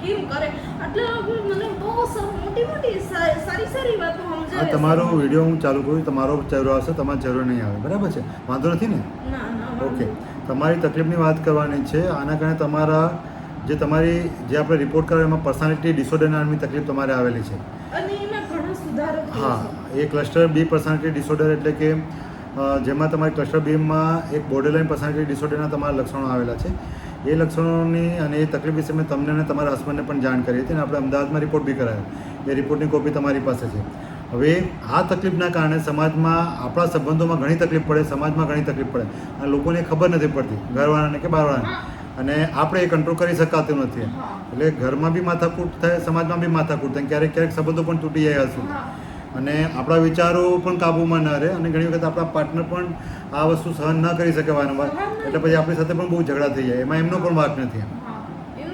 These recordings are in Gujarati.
કેમ કરે, એટલે મને બહુ મોટી સારી વાતો સમજાવે. તમારો વિડીયો હું ચાલુ કરું, તમારો ચહેરો આવશે, તમારો ચહેરો નહીં આવે, બરાબર છે? વાંધો નથી ને? ના ઓકે, તમારી તકલીફની વાત કરવાની છે. આના કારણે તમારા જે આપણે રિપોર્ટ કર્યો એમાં પર્સનાલિટી ડિસઓર્ડર નામની તકલીફ તમારે આવેલી છે અને એમાં ઘણો સુધારો થયો હા. છે. એ ક્લસ્ટર બી પર્સનાલિટી ડિસઓર્ડર એટલે કે જેમાં તમારી ક્લસ્ટર બીમાં એક બોર્ડરલાઇન પર્સનાલિટી ડિસઓર્ડરના તમારા લક્ષણો આવેલા છે. એ લક્ષણોની અને એ તકલીફ વિશે મેં તમને અને તમારા હસબન્ડને પણ જાણ કરી હતી અને આપણે અમદાવાદમાં રિપોર્ટ બી કરાયો. એ રિપોર્ટની કોપી તમારી પાસે છે. હવે આ તકલીફના કારણે સમાજમાં આપણા સંબંધોમાં ઘણી તકલીફ પડે, સમાજમાં ઘણી તકલીફ પડે અને લોકોને ખબર નથી પડતી, ઘરવાળાને કે બહારવાળાને, અને આપણે એ કંટ્રોલ કરી શકાતું નથી. એટલે ઘરમાં બી માથાકૂટ થાય, સમાજમાં બી માથાકૂટ થાય, ક્યારેક ક્યારેક સંબંધો પણ તૂટી જાય હશે અને આપણા વિચારો પણ કાબૂમાં ન રહે અને ઘણી વખત આપણા પાર્ટનર પણ આ વસ્તુ સહન ન કરી શકે વારંવાર, એટલે પછી આપણી સાથે પણ બહુ ઝઘડા થઈ જાય. એમાં એમનો પણ વાંક નથી,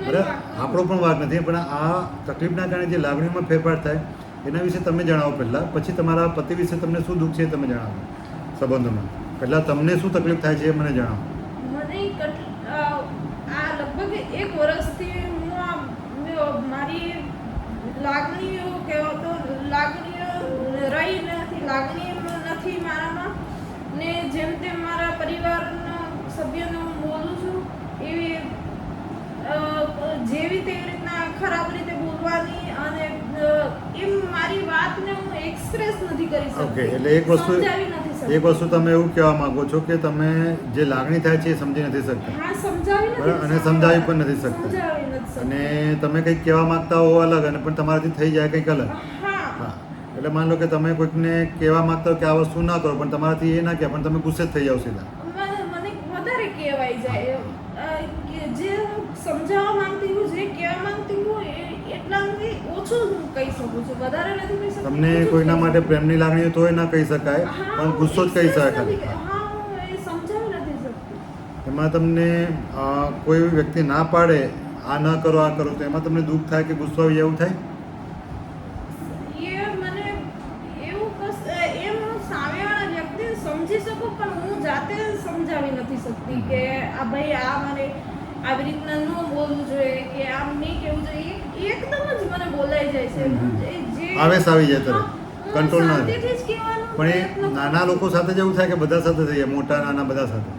બરાબર? આપણો પણ વાંક નથી. પણ આ તકલીફના કારણે જે લાગણીમાં ફેરફાર થાય એના વિશે તમે જણાવો પહેલાં, પછી તમારા પતિ વિશે તમને શું દુઃખ છે એ તમે જણાવો. સંબંધોમાં પહેલાં તમને શું તકલીફ થાય છે એ મને જણાવો. મને આ લગભગ 1 વર્ષથી હું મારી લાગણીઓ કહેવો તો લાગણીઓ રહી નથી મારામાં, ને જેમ તેમ મારા પરિવારના સભ્યોને હું બોલું છું એવી જેવી તેવી રીતના ખરાબ રીતે બોલવાની અને એમ મારી વાતને હું એક્સપ્રેસ નથી કરી શકતી. ઓકે, એટલે એક વસ્તુ તમે એવું કહેવા માંગો છો કે તમે જે લાગણી થાય છે એ સમજી નથી શકતા. હા, સમજાવી પણ નથી શકતા. અને તમે કંઈક કહેવા માંગતા હો અલગ અને પણ તમારાથી થઈ જાય કંઈક અલગ. હા, એટલે માન લો કે તમે કોઈકને કહેવા માંગતા હો કે આ વસ્તુ ના કરો, પણ તમારાથી એ ના કહે પણ તમે ગુસ્સે જ થઈ જાવ સીધા. મને વધારે કહેવાય જાય જે હું સમજાવવા માંગતી હું, જે કહેવા માંગતી હું એટલા ઓછું હું કહી શકું છું, વધારે નથી કહી શકતી. તમને કોઈના માટે પ્રેમની લાગણી તો એ ના કહી શકાય, પણ ગુસ્સો જ કહી શકાય ખાલી. હા, હું એ સમજાવી નથી શકતી. એમાં તમને કોઈ વ્યક્તિ ના પાડે આ ન કરો આ કરો તો એમાં તમને દુઃખ થાય કે ગુસ્સો આવી એવું થાય? મને એવું એમ હું સામેવાળા વ્યક્તિને સમજી શકું પણ હું જાતે સમજાવી નથી શકતી કે આ ભાઈ આ મને આવી રીતના ન બોલવું જોઈએ કે આમ નહીં કહેવું જોઈએ. એકદમ જ મને બોલાઈ જાય છે. આવેશ આવી જાય તરત, કંટ્રોલ ના રહે. શાંતિથી જ કહેવાનું પણ એ પ્રયત્ન નાના લોકો સાથે જ એવું થાય કે બધા સાથે થઈ જાય, મોટા નાના બધા સાથે?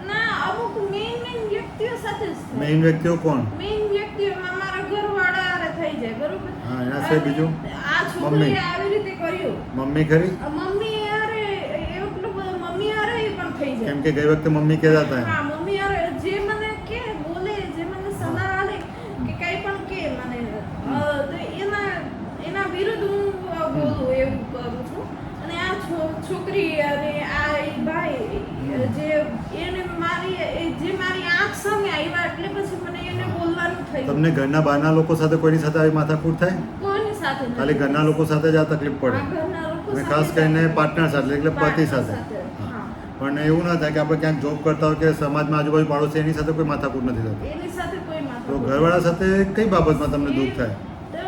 ના, અમુક મેઇન વ્યક્તિઓ સાથે જ થાય. મેઇન વ્યક્તિઓ કોણ? મેઇન વ્યક્તિઓમાં મારા ઘરવાળા હારે થઈ જાય, બરોબર? હા, એના સિવાય બીજું? આ છોકરીએ આવી રીતે કર્યું, મમ્મી ખરી? મમ્મી હારે એટલું બધું મમ્મી હારે પણ થઈ જાય. કેમ કે ગઈ વખતે મમ્મી કહેતા હતા હા, મમ્મી હારે જે મને કે બોલે, જે મને સલાહ આલે કે કંઈ પણ કે મને તો એના વિરુદ્ધ હું બોલું એવું કરું છું. અને આ છોકરી અને આ ભાઈ જે મારી આંખ સામે આવ્યા એટલે પછી મને એને બોલવાનું થયું. તમને ઘરના બહારના લોકો સાથે કોઈની સાથે આવી માથાકૂટ થાય? કોઈની સાથે નથી. ખાલી ઘરના લોકો સાથે જ આ તકલીફ પડે? આ ઘરના લોકો અને સાથે ખાસ કરીને પાર્ટનર સાથે એટલે પતિ સાથે. હા. પણ એવું ના થાય કે આપણે ક્યાંક જોબ કરતા હોય કે સમાજમાં આજુબાજુ પાડોશી એની સાથે કોઈ માથાકૂટ નથી થતી? એની સાથે કોઈ તો માથાકૂટ ઘરવાળા સાથે કઈ બાબતમાં તમને દુઃખ થાય? તો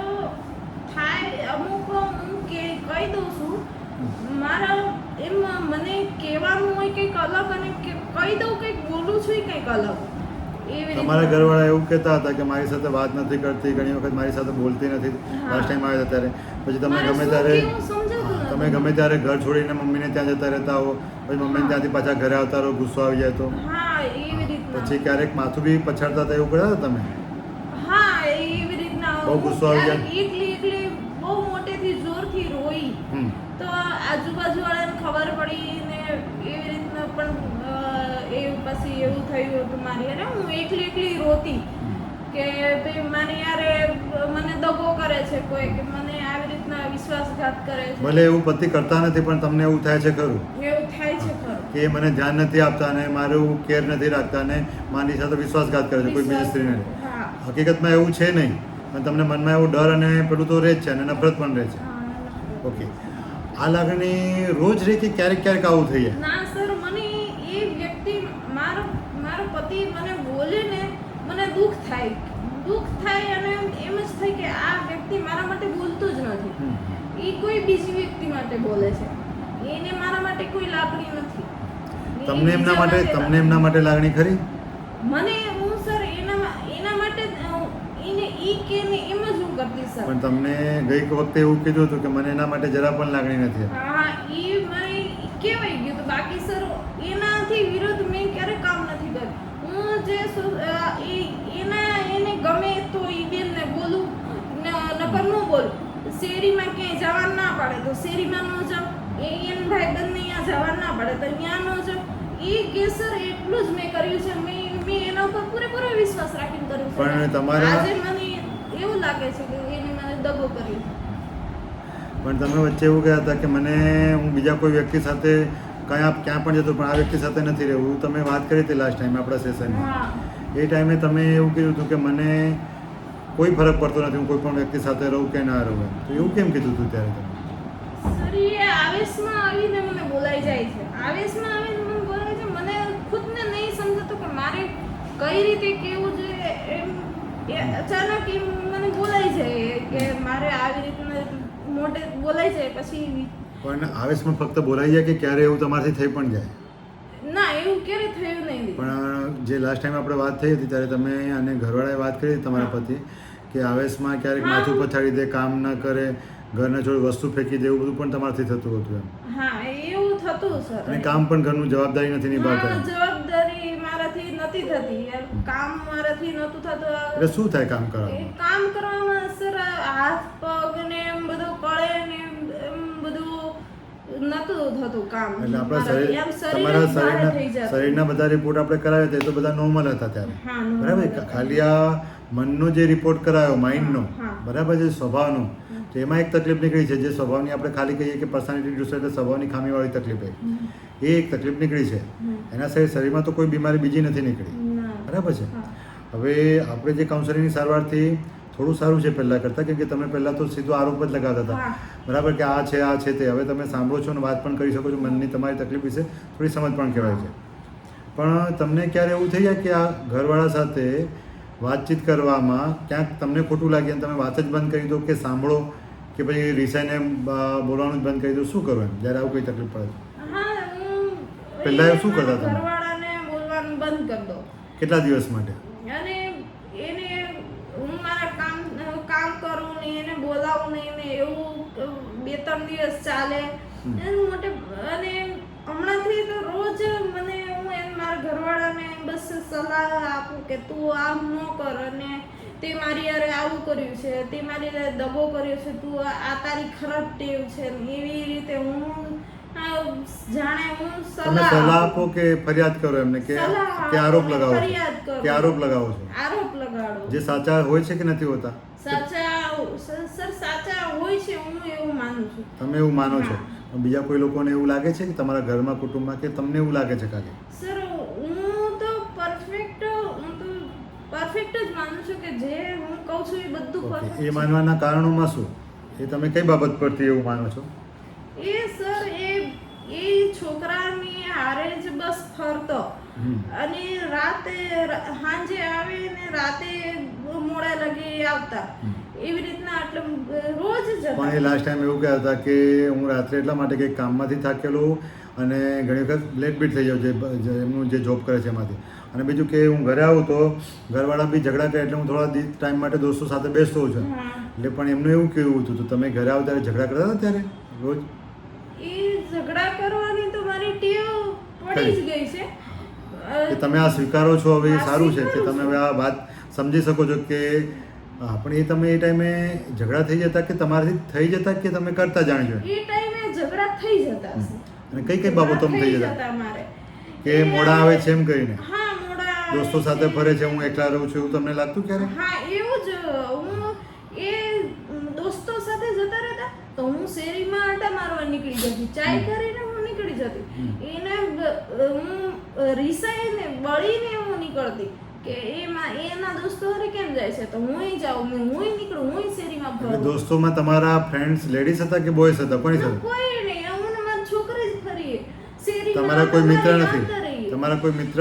થાય અમુક હું કહી દઉં છું મારા એમ મને કહેવાનું હોય કંઈક અલગ અને કહી દઉં કંઈક બોલું છું એ કંઈક અલગ. તમારા ઘરવાળા એવું કહેતા હતા કે મારી સાથે વાત નથી કરતી, ઘણી વખત મારી સાથે બોલતી નથી, લાસ્ટ ટાઈમ આવ્યા ત્યારે પછી તમે ગમે ત્યારે ઘર છોડીને મમ્મીને ત્યાં જતા રહેતા હો, પછી મમ્મીને ત્યાંથી પાછા ઘરે આવતા રહો, ગુસ્સો આવી જાય તો? હા, એવી રીતના. પછી ક્યારેક માથું બી પછાડતા હતા એવું કર્યા હતા તમે? હા, એવી રીતના. બહુ ગુસ્સો આવી જાય? એકલી બહુ મોટેથી જોરથી રોઈ તો આજુબાજુ વાળાને ખબર પડી ને એવી રીતના પણ એ પછી એવું થયું હતું મારી યાર, હું એકલી રોતી કે ભાઈ મારી યારે મને દગો કરે છે કોઈ, કે મને આવી રીતના વિશ્વાસઘાત કરે છે. ભલે એવું પતિ કરતા નથી પણ તમને એવું થાય છે ખરું? એવું થાય છે ખરું કે મને ધ્યાન નથી આપતા ને મારું કેર નથી રાખતા ને મારી સાથે વિશ્વાસઘાત કરે છે કોઈ બીજી સ્ત્રીને? હકીકતમાં એવું છે નહીં, અને તમને મનમાં એવો ડર અને પેલું તો રહે જ છે અને નફરત પણ રહે છે. ઓકે, આ લાગણી રોજ રહે કે ક્યારેક ક્યારેક આવું થઈ જાય? ના સર, મને એ વ્યક્તિ મારો પતિ મને બોલે ને મને દુઃખ થાય અને એમ જ થાય કે આ વ્યક્તિ મારા માટે બોલતો જ નથી, એ કોઈ બીજી વ્યક્તિ માટે બોલે છે, એને મારા માટે કોઈ લાગણી નથી. તમને એમના માટે લાગણી ખરી? મને હું સર એના માટે એ ઈ કે ને એમ જ હું કરતી સર. પણ તમને ગઈ વખતે એવું કીધું હતું કે મને એના માટે જરા પણ લાગણી નથી. હા, ઈ મને કહેવાય ગયું હતું. બાકી સર એનાથી વિરુદ્ધ મેં ક્યારેય કામ નથી કર્યું. હું જે એને ગમે તો ઈ બેનને બોલું, નકર ન બોલું. શેરીમાં ક્યાંય જવાનું ના પાડે તો શેરીમાં ન જાઉં. એને ભાઈબંધને અહીંયા જવાનું ના પાડે તો અહીંયા ન જાઉં. ઈ કેસર એટલું જ મેં કર્યું છે. મેં એના ઉપર પૂરેપૂરો વિશ્વાસ રાખીને કર્યું છે. પણ તમારા આજે મને એવું લાગે છે કે એને મને દગો કર્યો. પણ તમે વચ્ચે એવું ગયા હતા કે મને હું બીજા કોઈ વ્યક્તિ સાથે ક્યાં પણ જતો પણ આ વ્યક્તિ સાથે નથી રહેવું. તમે વાત કરી હતી લાસ્ટ ટાઈમ આપણા સેશનમાં. હા, એ ટાઈમે તમે એવું કીધું હતું કે મને કોઈ ફરક પડતો નથી, હું કોઈ પણ વ્યક્તિ સાથે રહું કે ના રહું. તો એવું કેમ કીધું હતું ત્યારે તમે? સર એ આવેશમાં આવીને મને બોલાઈ જાય છે. આવેશમાં આવીને મને બોલાય છે. મને ખુદને નહીં સમજાતું કે મારે કઈ રીતે કેવું છે. એમ એ અચાનક એમ મને બોલાઈ જાય કે મારે આવી રીતના મોટે બોલાઈ જાય. પછી પણ આવેશમાં ફક્ત બોલાઈ જાય કે ક્યારે એવું તમારાથી થઈ પણ જાય? ના, એવું ક્યારે થયું નહીં. પણ જે લાસ્ટ ટાઈમ આપણે વાત થઈ હતી ત્યારે તમે અને ઘરવાળાએ વાત કરી હતી તમારા પતિ કે આવેશમાં ક્યારેક માથું પછાડી દે, કામ ન કરે, ઘરના જોડે વસ્તુ ફેંકી દે, એવું બધું પણ તમારાથી થતું હતું એમ? હા, એવું થતું સર. અને કામ પણ ઘરનું જવાબદારી નથી નિભાવતા. હા, જવાબદારી મારાથી નથી થતી યાર. કામ મારાથી નહોતું થતું. એટલે શું થાય કામ કરવામાં? કામ કરવામાં સર હાથ પગ ને એમ બધું કળે ને એમ બધું નતું થતું કામ. એટલે આપણા મારાથી. એમ તમારા ભારે થઈ જતું. શરીરના બધા રિપોર્ટ આપણે કરાવ્યા હતા એ તો બધા નોર્મલ હતા ત્યારે, હા, normal બરાબર? હતા. ખાલી આ મનનો જે રિપોર્ટ કરાયો, માઇન્ડનો, હા. બરાબર, જે સ્વભાવનો, તો એમાં એક તકલીફ નીકળી છે. જે સ્વભાવની આપણે ખાલી કહીએ કે પર્સનાલિટી ડિસઓર્ડર, સ્વભાવની ખામીવાળી તકલીફ એ એક તકલીફ નીકળી છે. એના સિવાય શરીરમાં તો કોઈ બીમારી બીજી નથી નીકળી, ના. બરાબર છે? હા. હવે આપણે જે કાઉન્સેલિંગની સારવારથી થોડું સારું છે પહેલાં કરતાં, કેમ કે તમે પહેલાં તો સીધો આરોપ જ લગાવતા હતા, હા. બરાબર, કે આ છે તે. હવે તમે સાંભળો છો અને વાત પણ કરી શકો છો, મનની તમારી તકલીફ વિશે થોડી સમજ પણ કહેવાય છે. પણ તમને ક્યારે એવું થઈ જાય કે આ ઘરવાળા સાથે વાતચીત કરવામાં ક્યાંક તમને ખોટું લાગે અને તમે વાત જ બંધ કરી દો, કે સાંભળો, કે પછી રિસાઈને બોલવાનું જ બંધ કરી દો? શું કરો એમ જ્યારે આવું કોઈ તકલીફ પડે? હા, હું પહેલા શું કરતા તમે? ઘરવાળાને બોલવાનું બંધ કરી દો. કેટલા દિવસ માટે? અને એને હું મારા કામ કરું ને એને બોલાવું નહીં ને એવું 2-3 દિવસ ચાલે. એનું મોટે અને હમણાંથી તો રોજ મને હું મારા ઘરવાળાને બસ સલાહ આપું કે તું આમ ન કર, અને તે મારી યારે આવું કર્યું છે, તે મારી યારે દગો કર્યો છે, તું આ તારી ખરાબ ટેવ છે. એવી રીતે હું જાણે હું તમે સલાહ આપો કે ફરિયાદ કરો એમને, કે આરોપ લગાવો છો? ફરિયાદ કરું. કે આરોપ લગાવો છો? આરોપ લગાડો. જે સાચા હોય છે કે નથી હોતા? સાચા હોય છે, હું એવું માનું છું. તમે એવું માનો છો? પણ બીજા કોઈ લોકોને એવું લાગે છે કે તમારા ઘરમાં, કુટુંબમાં, કે તમને એવું લાગે છે ખાલી? સર હું તો પરફેક્ટ જ માનું છું કે જે હું કહું છું એ બધું પરફેક્ટ. એ માનવાના કારણોમાં શું? એ તમે કઈ બાબત પરથી એવું માનો છો? એ સર એ છોકરાની હારે જ બસ ફરતો, અને રાતે સાંજે આવે ને રાતે મોડા લગે આવતા, એવી રીતના એટલે રોજ જતા. પણ એ લાસ્ટ ટાઈમ એવું કહેતા હતા કે હું રાત્રે એટલા માટે કે કામમાંથી થાકેલો અને ઘણી વખત લેટ બીટ થઈ જાઉં, એમનું જે જોબ કરે છે એમાંથી. અને બીજું કે હું ઘરે આવું તો ઘરવાળા બી ઝઘડા કરે, એટલે હું થોડા ટાઈમ માટે દોસ્તો સાથે બેસતો હોઉં છું. એટલે પણ એમનું એવું કેવું હતું, તો તમે ઘરે આવો ત્યારે ઝઘડા કરતા હતા ત્યારે રોજ? એ ઝઘડા કરવાની તો મારી ટેવ પડી જ ગઈ છે. કે તમે આ સ્વીકારો છો, હવે એ સારું છે કે તમે હવે આ વાત સમજી શકો છો કે પણ એ તમે એ ટાઈમે ઝઘડા થઈ જતા કે તમારાથી થઈ જતા કે તમે કરતા જાણજો? એ ટાઈમે ઝઘડા થઈ જતા. અને કઈ કઈ બાબતોમાં થઈ જતા? મારે કે મોડા આવે છે એમ કહીને? હા, મોડા આવે દોસ્તો સાથે ફરે છે, હું એકલા રહું છું, એવું તમને લાગતું ક્યારે? હા, એવું જ. હું એ દોસ્તો સાથે જતા રહેતા તો હું શેરીમાં આટા મારવા નીકળી જતી, ચાય કરીને હું નીકળી જતી. એને હું રીસાઈને બળીને હું નીકળતી કે એના દોસ્તો હારે કેમ જાય છે, તો હુંય જાઉં, હુંય નીકળું, હુંય શેરીમાં ફરું. દોસ્તોમાં તમારા ફ્રેન્ડ્સ લેડીઝ હતા કે બોયઝ હતા? કોની સાથે? કોઈ નહીં, હું ને મારી છોકરી જ ફરીએ શેરીમાં. તમારા કોઈ મિત્ર આવતા નથી? રહીએ. તમારા કોઈ મિત્ર,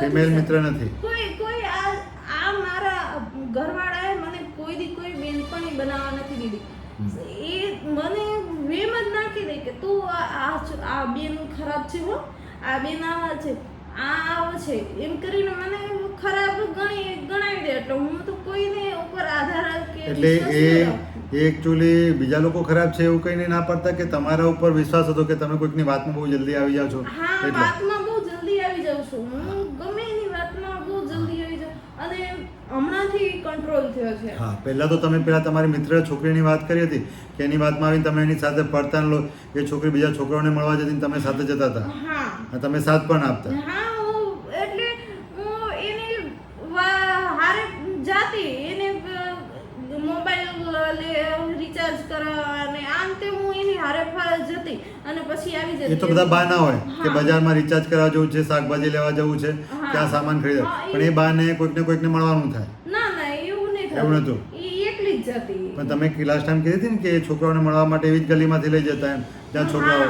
ફિમેલ મિત્ર નથી? કોઈ આ મારા ઘરવાળાએ મને કોઈ દી કોઈ બેનપણી બનાવવા નથી દીધી. એ મને વેમ જ નાખી દે કે તું આ બેન ખરાબ છે, હો, આ બેન આવા છે, આ આવો છે, એમ કરીને મને ખરાબ ગણાવી દે. એટલે હું તો કોઈને ઉપર આધાર એટલે વિશ્વાસ ન રાખો. એ એકચ્યુઅલી બીજા લોકો ખરાબ છે એવું કહીને ના પાડતા કે તમારા ઉપર વિશ્વાસ હતો કે તમે કોઈકની વાતમાં બહુ જલ્દી આવી જાઓ છો હા, એટલે વાતમાં બહુ જલ્દી આવી જાઉં છું હું. ગમે એની વાતમાં બહુ જલ્દી આવી જાઉં અને હમણાંથી કંટ્રોલ થયો છે. હા પહેલાં તો તમે પેલા તમારી મિત્ર છોકરીની વાત કરી હતી કે એની વાતમાં આવીને તમે એની સાથે પડતા લો એ છોકરી બીજા છોકરાઓને મળવા જતી ને તમે સાથે જતા હતા હા અને તમે સાથ પણ આપતા હા એટલે હું એની હારે જાતી એને મોબાઈલ રિચાર્જ કરવા અને આમ તે હું એની હારે જતી અને પછી આવી જતી. એ તો બધા બહાના હોય કે હા. બજારમાં રિચાર્જ કરવા જવું છે શાકભાજી લેવા જવું છે હા. ત્યાં સામાન ખરીદવા હા, એ- પણ એ બહાને કોઈકને મળવાનું થાય ના ના એવું નહીં એવું થતું. નહોતું? એ એકલી જ જતી. પણ તમે લાસ્ટ ટાઈમ કીધી હતી ને કે એ છોકરાઓને મળવા માટે એવી જ ગલીમાંથી લઈ જતા એમ ત્યાં છોકરાઓ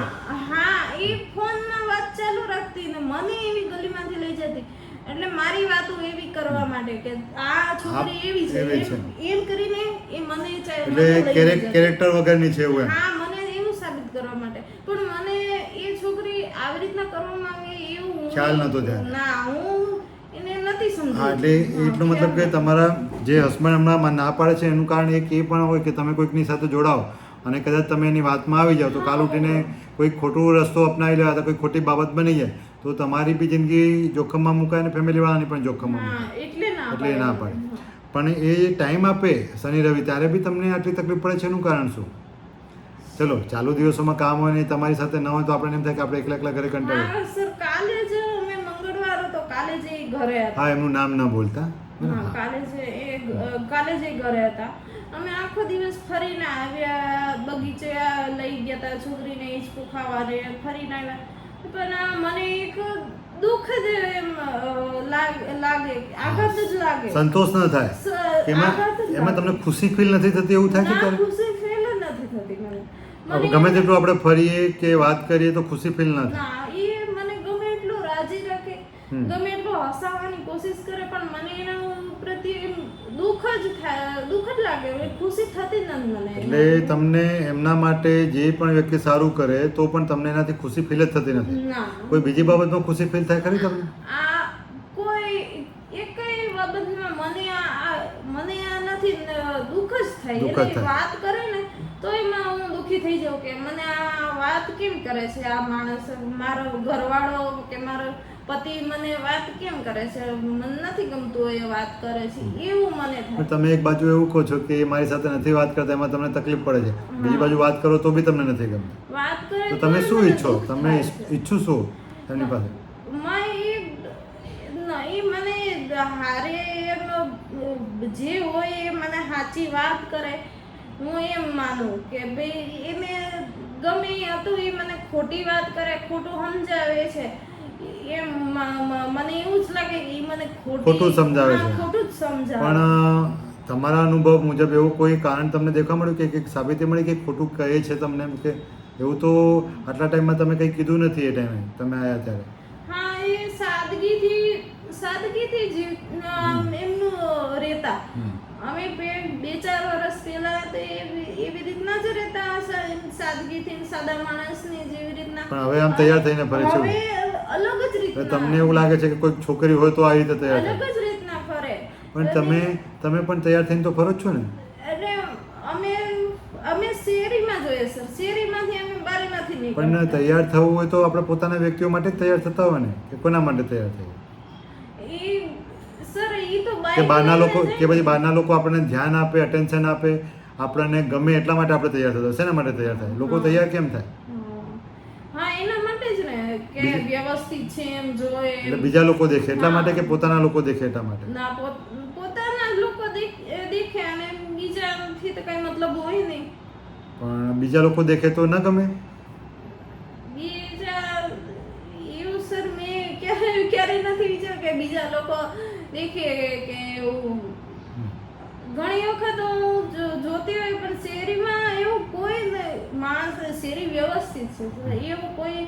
હા એ ફોનમાં વાત ચાલુ રાખતી ને મને એવી ગલીમાંથી લઈ જતી એટલે મારી વાતો એવી કરવા માટે કે આ છોકરી એવી છે એવી છે. એમ કરીને એ મને મને એટલે લઈ જતી. કેરેક્ટર વગરની છે એવું એમ હા મને એવું સાબિત કરવા માટે પણ મને એ છોકરી આવી રીતના કરવા માંગે એવું ખ્યાલ નહોતો ત્યારે. ના હું એને નથી સમજી. હા એટલે એટલો મતલબ કે તમારા જે હસબન્ડ હમણાં ના પાડે છે એનું કારણ એક એ પણ હોય કે તમે કોઈકની સાથે જોડાઓ અને કદાચ તમે એની વાતમાં આવી જાઓ તો કાલ ઉઠીને કોઈ ખોટું રસ્તો અપનાવી લેવા તો કોઈ ખોટી બાબત બની જાય તો તમારી બી જિંદગી જોખમમાં મુકાય અને ફેમિલીવાળાની પણ જોખમમાં હા મુકાય એટલે ના એટલે એ ના પાડે. પાડે પણ એ ટાઈમ આપે શનિ રવિ ત્યારે બી તમને આટલી તકલીફ પડે છે એનું કારણ શું ચલો ચાલુ દિવસોમાં કામ હોય ને તમારી સાથે ન હોય તો આપણે એમ થાય કે આપણે એકલા એકલા ઘરે કંટાળીએ હા સર કાલે જ અમે મંગળવાર હતો કાલે જ એ ઘરે હતા. હા એમનું નામ ન બોલતા હા કાલે જ એ ઘરે હતા અમે આખો દિવસ ફરીને આવ્યા બગીચે લઈ ગયા હતા છોકરીને હિંચકો ખાવાને ફરીને આવ્યા પણ મને એક દુઃખ જ એમ લાગે આઘાત જ લાગે. સંતોષ ન થાય એમાં આઘાત જ એમાં લાગે. તમને ખુશી ફીલ નથી થતી એવું થાય છે ના, ત્યારે ખુશી ફીલ જ નથી થતી મને. હવે મને ગમે તેટલું આપણે ફરીએ કે વાત કરીએ તો ખુશી ફીલ ન થાય ના એ મને ગમે એટલું રાજી રાખે હમ. ગમે એટલું હસાવવાની કોશિશ કરે પણ મને એના પ્રત્યે એમ દુઃખ જ લાગે હવે ખુશી થતી જ નથી મને એટલે તમને એમના માટે જે પણ વ્યક્તિ સારું કરે તો પણ તમને એનાથી ખુશી ફીલ જ થતી નથી ના કોઈ બીજી બાબતમાં ખુશી ફીલ થાય ખરી તમને આ કોઈ એકય બાબતમાં મને આ નથી દુઃખ જ થાય દુઃખ જ એટલે થાય. વાત કરે ને તો એમાં હું દુઃખી થઈ જાઉં કે મને આ વાત કેમ કરે છે આ માણસ મારો ઘરવાળો કે મારો પતિ મને વાત કેમ કરે છે મને નથી ગમતું એ વાત કરે છે એવું મને પણ થાય. તમે એક બાજુ એવું કહો છો કે એ મારી સાથે નથી વાત કરતા એમાં તમને તકલીફ પડે છે બીજી બાજુ વાત કરો તો બી તમને નથી ગમતું વાત કરે તો તમે તોય શું મને ઈચ્છો દુઃખ તમે થાય છે. ઈચ્છું શું એમની પાસે એ મને હારે એમ જે હોય એ મને સાચી વાત કરે હું એમ માનું કે ભાઈ એને ગમે એ હતું એ મને ખોટી વાત કરે ખોટું સમજાવે છે એમ મને એવું જ લાગે કે એ મને ખોટું સમજાવે છે. ખોટું જ સમજાવે પણ તમારા અનુભવ મુજબ એવું કોઈ કારણ તમને દેખવા મળ્યું કે કંઈક સાબિતી મળી કે ખોટું કહે છે તમને એમ કે એવું તો આટલા ટાઈમમાં તમે કંઈ કીધું નથી એ ટાઈમે તમે આવ્યા ત્યારે હા એ સાદગીથી જ એમનું રહેતા અમે 2-4 વર્ષ પહેલા તો એવી રીતના જ રહેતા સાદગીથી સાદા માણસની જેવી રીતના પણ હવે આમ તૈયાર થઈને ફરે છે હવે અલગ જ હવે રીતના તમને એવું લાગે છે કે કોઈ છોકરી હોય તો આ રીતે તૈયાર અલગ થાય જ રીતના ફરે પણ તમે પણ તૈયાર થઈને તો ફરો જ છો ને એટલે અમે શેરીમાં જોઈએ સર શેરીમાંથી અમે બારીમાંથી પણ નીકળતા તૈયાર થવું હોય તો આપણે પોતાના વ્યક્તિઓ માટે જ તૈયાર થતા હોય ને કે કોના માટે તૈયાર થવું સર ઈ તો કે બહારના લોકો બાઈક કે પછી બહારના લોકો આપણને ધ્યાન આપે અટેન્શન આપે આપણને ગમે એટલા માટે આપણે તૈયાર થતા હોય. શેના માટે તૈયાર થાય લોકો તૈયાર કેમ થાય હા એના માટે જ ને કે વ્યવસ્થિત છે એમ જોએ એટલે બીજા લોકો દેખે એટલા માટે કે પોતાના લોકો દેખે એટલા માટે ના પોતાના જ લોકો દેખે અને બીજાથી તો કઈ મતલબ હોય નહીં પણ બીજા લોકો દેખે તો ન ગમે બીજા એવું સર મેં ક્યારે નથી વિચાર્યું કે બીજા લોકો દેખે કે એવું ઘણી વખત હું જોતી હોય પણ શેરીમાં એવું કોઈ માણસ શેરી વ્યવસ્થિત છે એવું કોઈ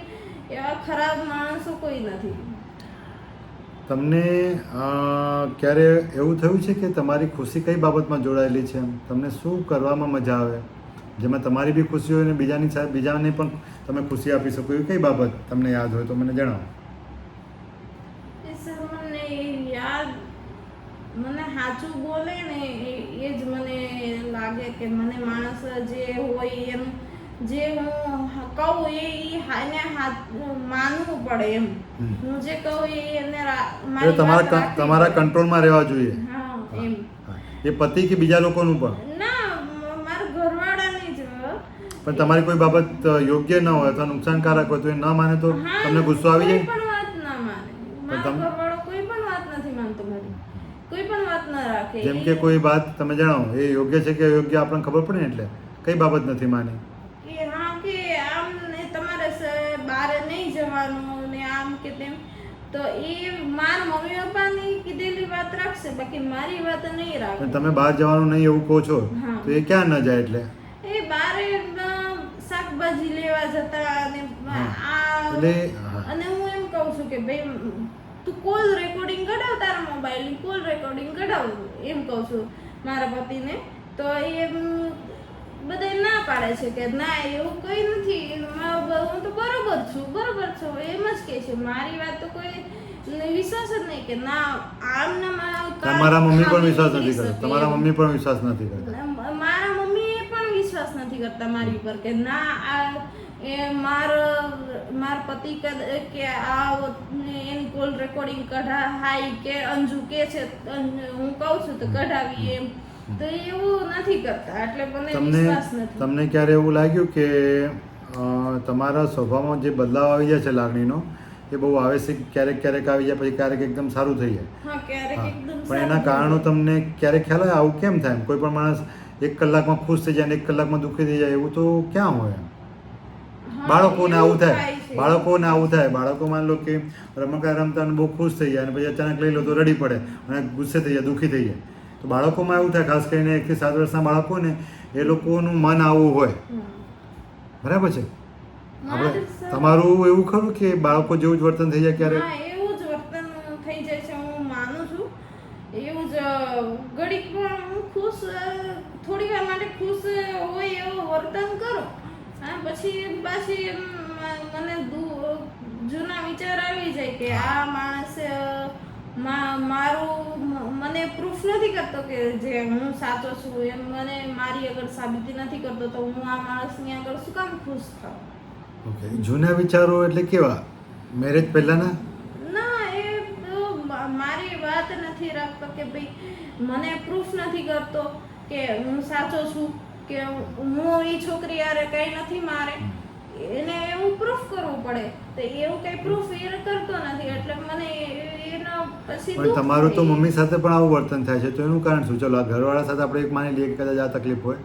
એવા ખરાબ માણસો કોઈ નથી. તમને ક્યારે એવું થયું છે કે તમારી ખુશી કઈ બાબતમાં જોડાયેલી છે એમ તમને શું કરવામાં મજા આવે જેમાં તમારી બી ખુશી હોય ને બીજાની સાથે બીજાને પણ તમે ખુશી આપી શકો એવી કઈ બાબત તમને યાદ હોય તો મને જણાવો એ સર મને યાદ મને સાચું બોલે ને એ જ મને લાગે કે મને માણસ જે હોય એનું જે હું કહું એ માનવું પડે એમ. હું જે કહું એ એને એટલે તમારા કંટ્રોલમાં રહેવા જોઈએ. હા એમ. એ પતિ કે બીજા લોકોનું પણ? ના, મારા ઘરવાળાની જ. પણ તમારી કોઈ બાબત યોગ્ય ન હોય અથવા નુકસાનકારક હોય તો એ ન માને તો તમને ગુસ્સો આવી જાય? કોઈ પણ વાત ના માને. મારો ઘરવાળો કોઈ પણ વાત નથી માનતો મારી. કોઈ પણ વાત ના રાખે. જેમ કે કોઈ વાત તમે જણાવો એ યોગ્ય છે કે અયોગ્ય આપણને ખબર પડે ને, એટલે કઈ બાબત નથી માની? કે હા કે આમ ને તમારે બહાર નહીં જવાનું ને આમ કે તેમ. તો એ મારા મમ્મી પપ્પાની કીધેલી વાત રાખશે, બાકી મારી વાત નહીં રાખે. પણ તમે બહાર જવાનું નહીં એવું કહો છો તો એ ક્યાં ન જાય? એટલે એ બારે શાકભાજી લેવા જતા અને અને હું એમ કહું છું કે ભાઈ તું કોલ રેકોર્ડિંગ કઢાવ, તારા મોબાઈલની કોલ રેકોર્ડિંગ કઢાવ એમ કહું છું મારા પતિને. તો એ બધા ના પાડે છે કે ના એવું કઈ નથી, હું તો બરોબર છું એમ જ કે છે. મારી વાત તો કોઈ વિશ્વાસ જ નહીં કે ના આમ ના. તમારા મમ્મી પણ વિશ્વાસ નથી કરતા? તમારા મમ્મી પણ વિશ્વાસ નથી કરતા? મારા મમ્મી પણ વિશ્વાસ નથી કરતા મારી ઉપર કે ના આ એ માર પતિ કે આ એની કોલ રેકોર્ડિંગ કઢાય કે અંજુ કે છે હું કહું છું તો કઢાવી એમ. તો એવું નથી કરતા, એટલે મને વિશ્વાસ નથી. તમને ક્યારે એવું લાગ્યું કે તમારા સ્વભાવમાં જે બદલાવ આવી જાય છે લાગણીનો એ બહુ આવે છે, ક્યારેક આવી જાય પછી ક્યારેક એકદમ સારું થઈ જાય? હા, ક્યારેક એકદમ. પણ એના કારણો તમને ક્યારેક ખ્યાલ આવે આવું કેમ થાય? કોઈ પણ માણસ 1 કલાકમાં ખુશ થઈ જાય અને 1 કલાકમાં દુઃખી થઈ જાય એવું તો ક્યાં હોય? બાળકોને આવું થાય. બાળકો માની લો કે રમકડા રમતા બહુ ખુશ થઈ જાય અને પછી અચાનક લઈ લો તો રડી પડે અને ગુસ્સે થઈ જાય, દુઃખી થઈ જાય. તો બાળકોમાં એવું થાય, ખાસ કરીને 1 થી 7 વર્ષના બાળકો ને એ લોકોનું મન આવું હોય. બરાબર છે? આપણે તમારું એવું ખરું કે બાળકો જેવું જ વર્તન થઈ જાય ક્યારેક? હા, એવું જ વર્તન થઈ જાય છે, હું માનું છું. એવું જ ઘડીક પણ હું ખુશ, થોડી વાર માટે ખુશ હોય એવું વર્તન કરું. હા, પછી મને જૂના વિચાર આવી જાય કે આ માણસ મારું મને પ્રૂફ નથી કરતો કે જે હું સાચો છું એમ, મને મારી આગળ સાબિતી નથી કરતો, તો હું આ માણસની આગળ શું કામ ખુશ થાઉં? ઓકે. જૂના વિચારો એટલે કેવા? મેરેજ પહેલાના? ના, એ મારી વાત નથી રાખતો કે ભાઈ મને પ્રૂફ નથી કરતો કે હું સાચો છું, કે હું એ છોકરી યારે કઈ નથી મારે, એને એવું પ્રૂફ કરવું પડે. તો એવું કઈ પ્રૂફ એ કરતો નથી, એટલે મને એનો પછી. પણ તમારું તો મમ્મી સાથે પણ આવું વર્તન થાય છે, તો એનું કારણ શું? ચલો, આ ઘરવાળા સાથે આપણે એક માની લઈએ કે કદાચ આ તકલીફ હોય,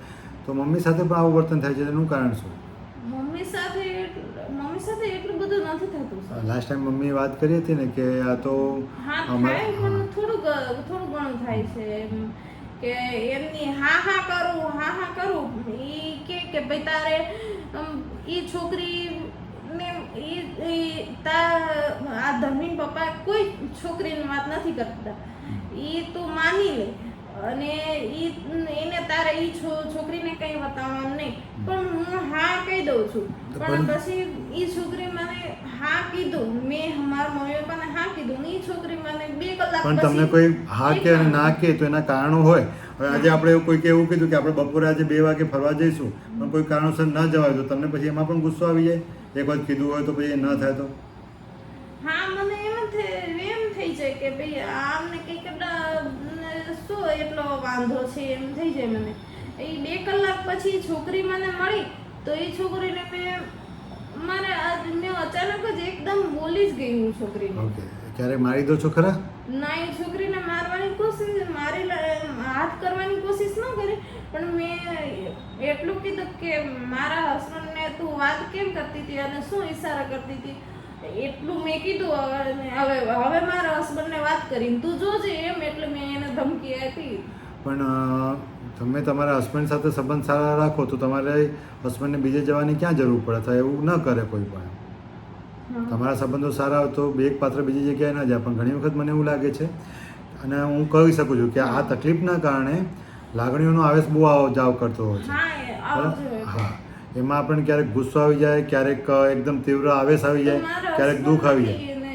તો મમ્મી સાથે પણ આવું વર્તન થાય છે, એનું કારણ શું? મમ્મી સાથે એટલું બધું નથી થતું. લાસ્ટ ટાઈમ મમ્મી વાત કરી હતી ને કે આ તો થોડું ઘણું થાય છે એમ, કે એમની હા કરું ઈ કે ભાઈ તારે ઈ છોકરી ને આ ધર્મી પપ્પા કોઈ છોકરીની વાત નથી કરતા, ઈ તું માની લે અને એને તારે ઈ છોકરીને કઈ બતાવવાનું નહીં. પણ હું હા કહી દઉં છું, પણ પછી ઈ છોકરી મને હા કીધું, મેં મારા મમ્મી પપ્પાને હા કીધું ને ઈ છોકરી મને 2 કલાક પણ તમને કોઈ હા કે ના કે તો એના કારણો હોય. હવે આજે આપણે કોઈ એવું કીધું કે આપણે બપોરે આજે 2 વાગે ફરવા જઈશું, પણ કોઈ કારણોસર ન જવાય તો તમને પછી એમાં પણ ગુસ્સો આવી જાય? એક વખત કીધું હોય તો પછી એ ન થાય તો? હા, મને એમ થઈ જાય કે ભાઈ આમને કંઈક શું એટલો વાંધો છે એમ થઈ જાય મને. એ 2 કલાક પછી છોકરી મને મળી તો એ છોકરીને મેં અચાનક જ એકદમ બોલી જ ગઈ હું છોકરીને. ઓકે. ક્યારેક મારી દો છો ખરા? ના, એ છોકરીને મારવાની કોશિશ, હાથ કરવાની કોશિશ ન કરી, પણ મેં એટલું કીધું કે મારા હસબન્ડને તું વાત કેમ કરતી હતી અને શું ઈશારા કરતી હતી, એટલું મેં કીધું. હવે મારા હસબન્ડને વાત કરીને તું જોજે એમ, એટલે મેં એને ધમકી આપી. પણ તમે તમારા હસબન્ડ સાથે સંબંધ સારા રાખો તો તમારે હસબન્ડને બીજે જવાની ક્યાં જરૂર પડે? થાય એવું ન કરે કોઈ પણ. તમારા સંબંધો સારા હોય તો એક પાત્ર બીજી જગ્યાએ ન જાય. પણ ઘણી વખત મને એવું લાગે છે અને હું કહી શકું છું કે આ તકલીફના કારણે લાગણીઓનો આવેશ બહુ આવ જાવ કરતો હોય છે. હા, એમાં આપણને ક્યારેક ગુસ્સો આવી જાય, ક્યારેક એકદમ તીવ્ર આવેશ આવી જાય, ક્યારેક દુઃખ આવી જાય. એને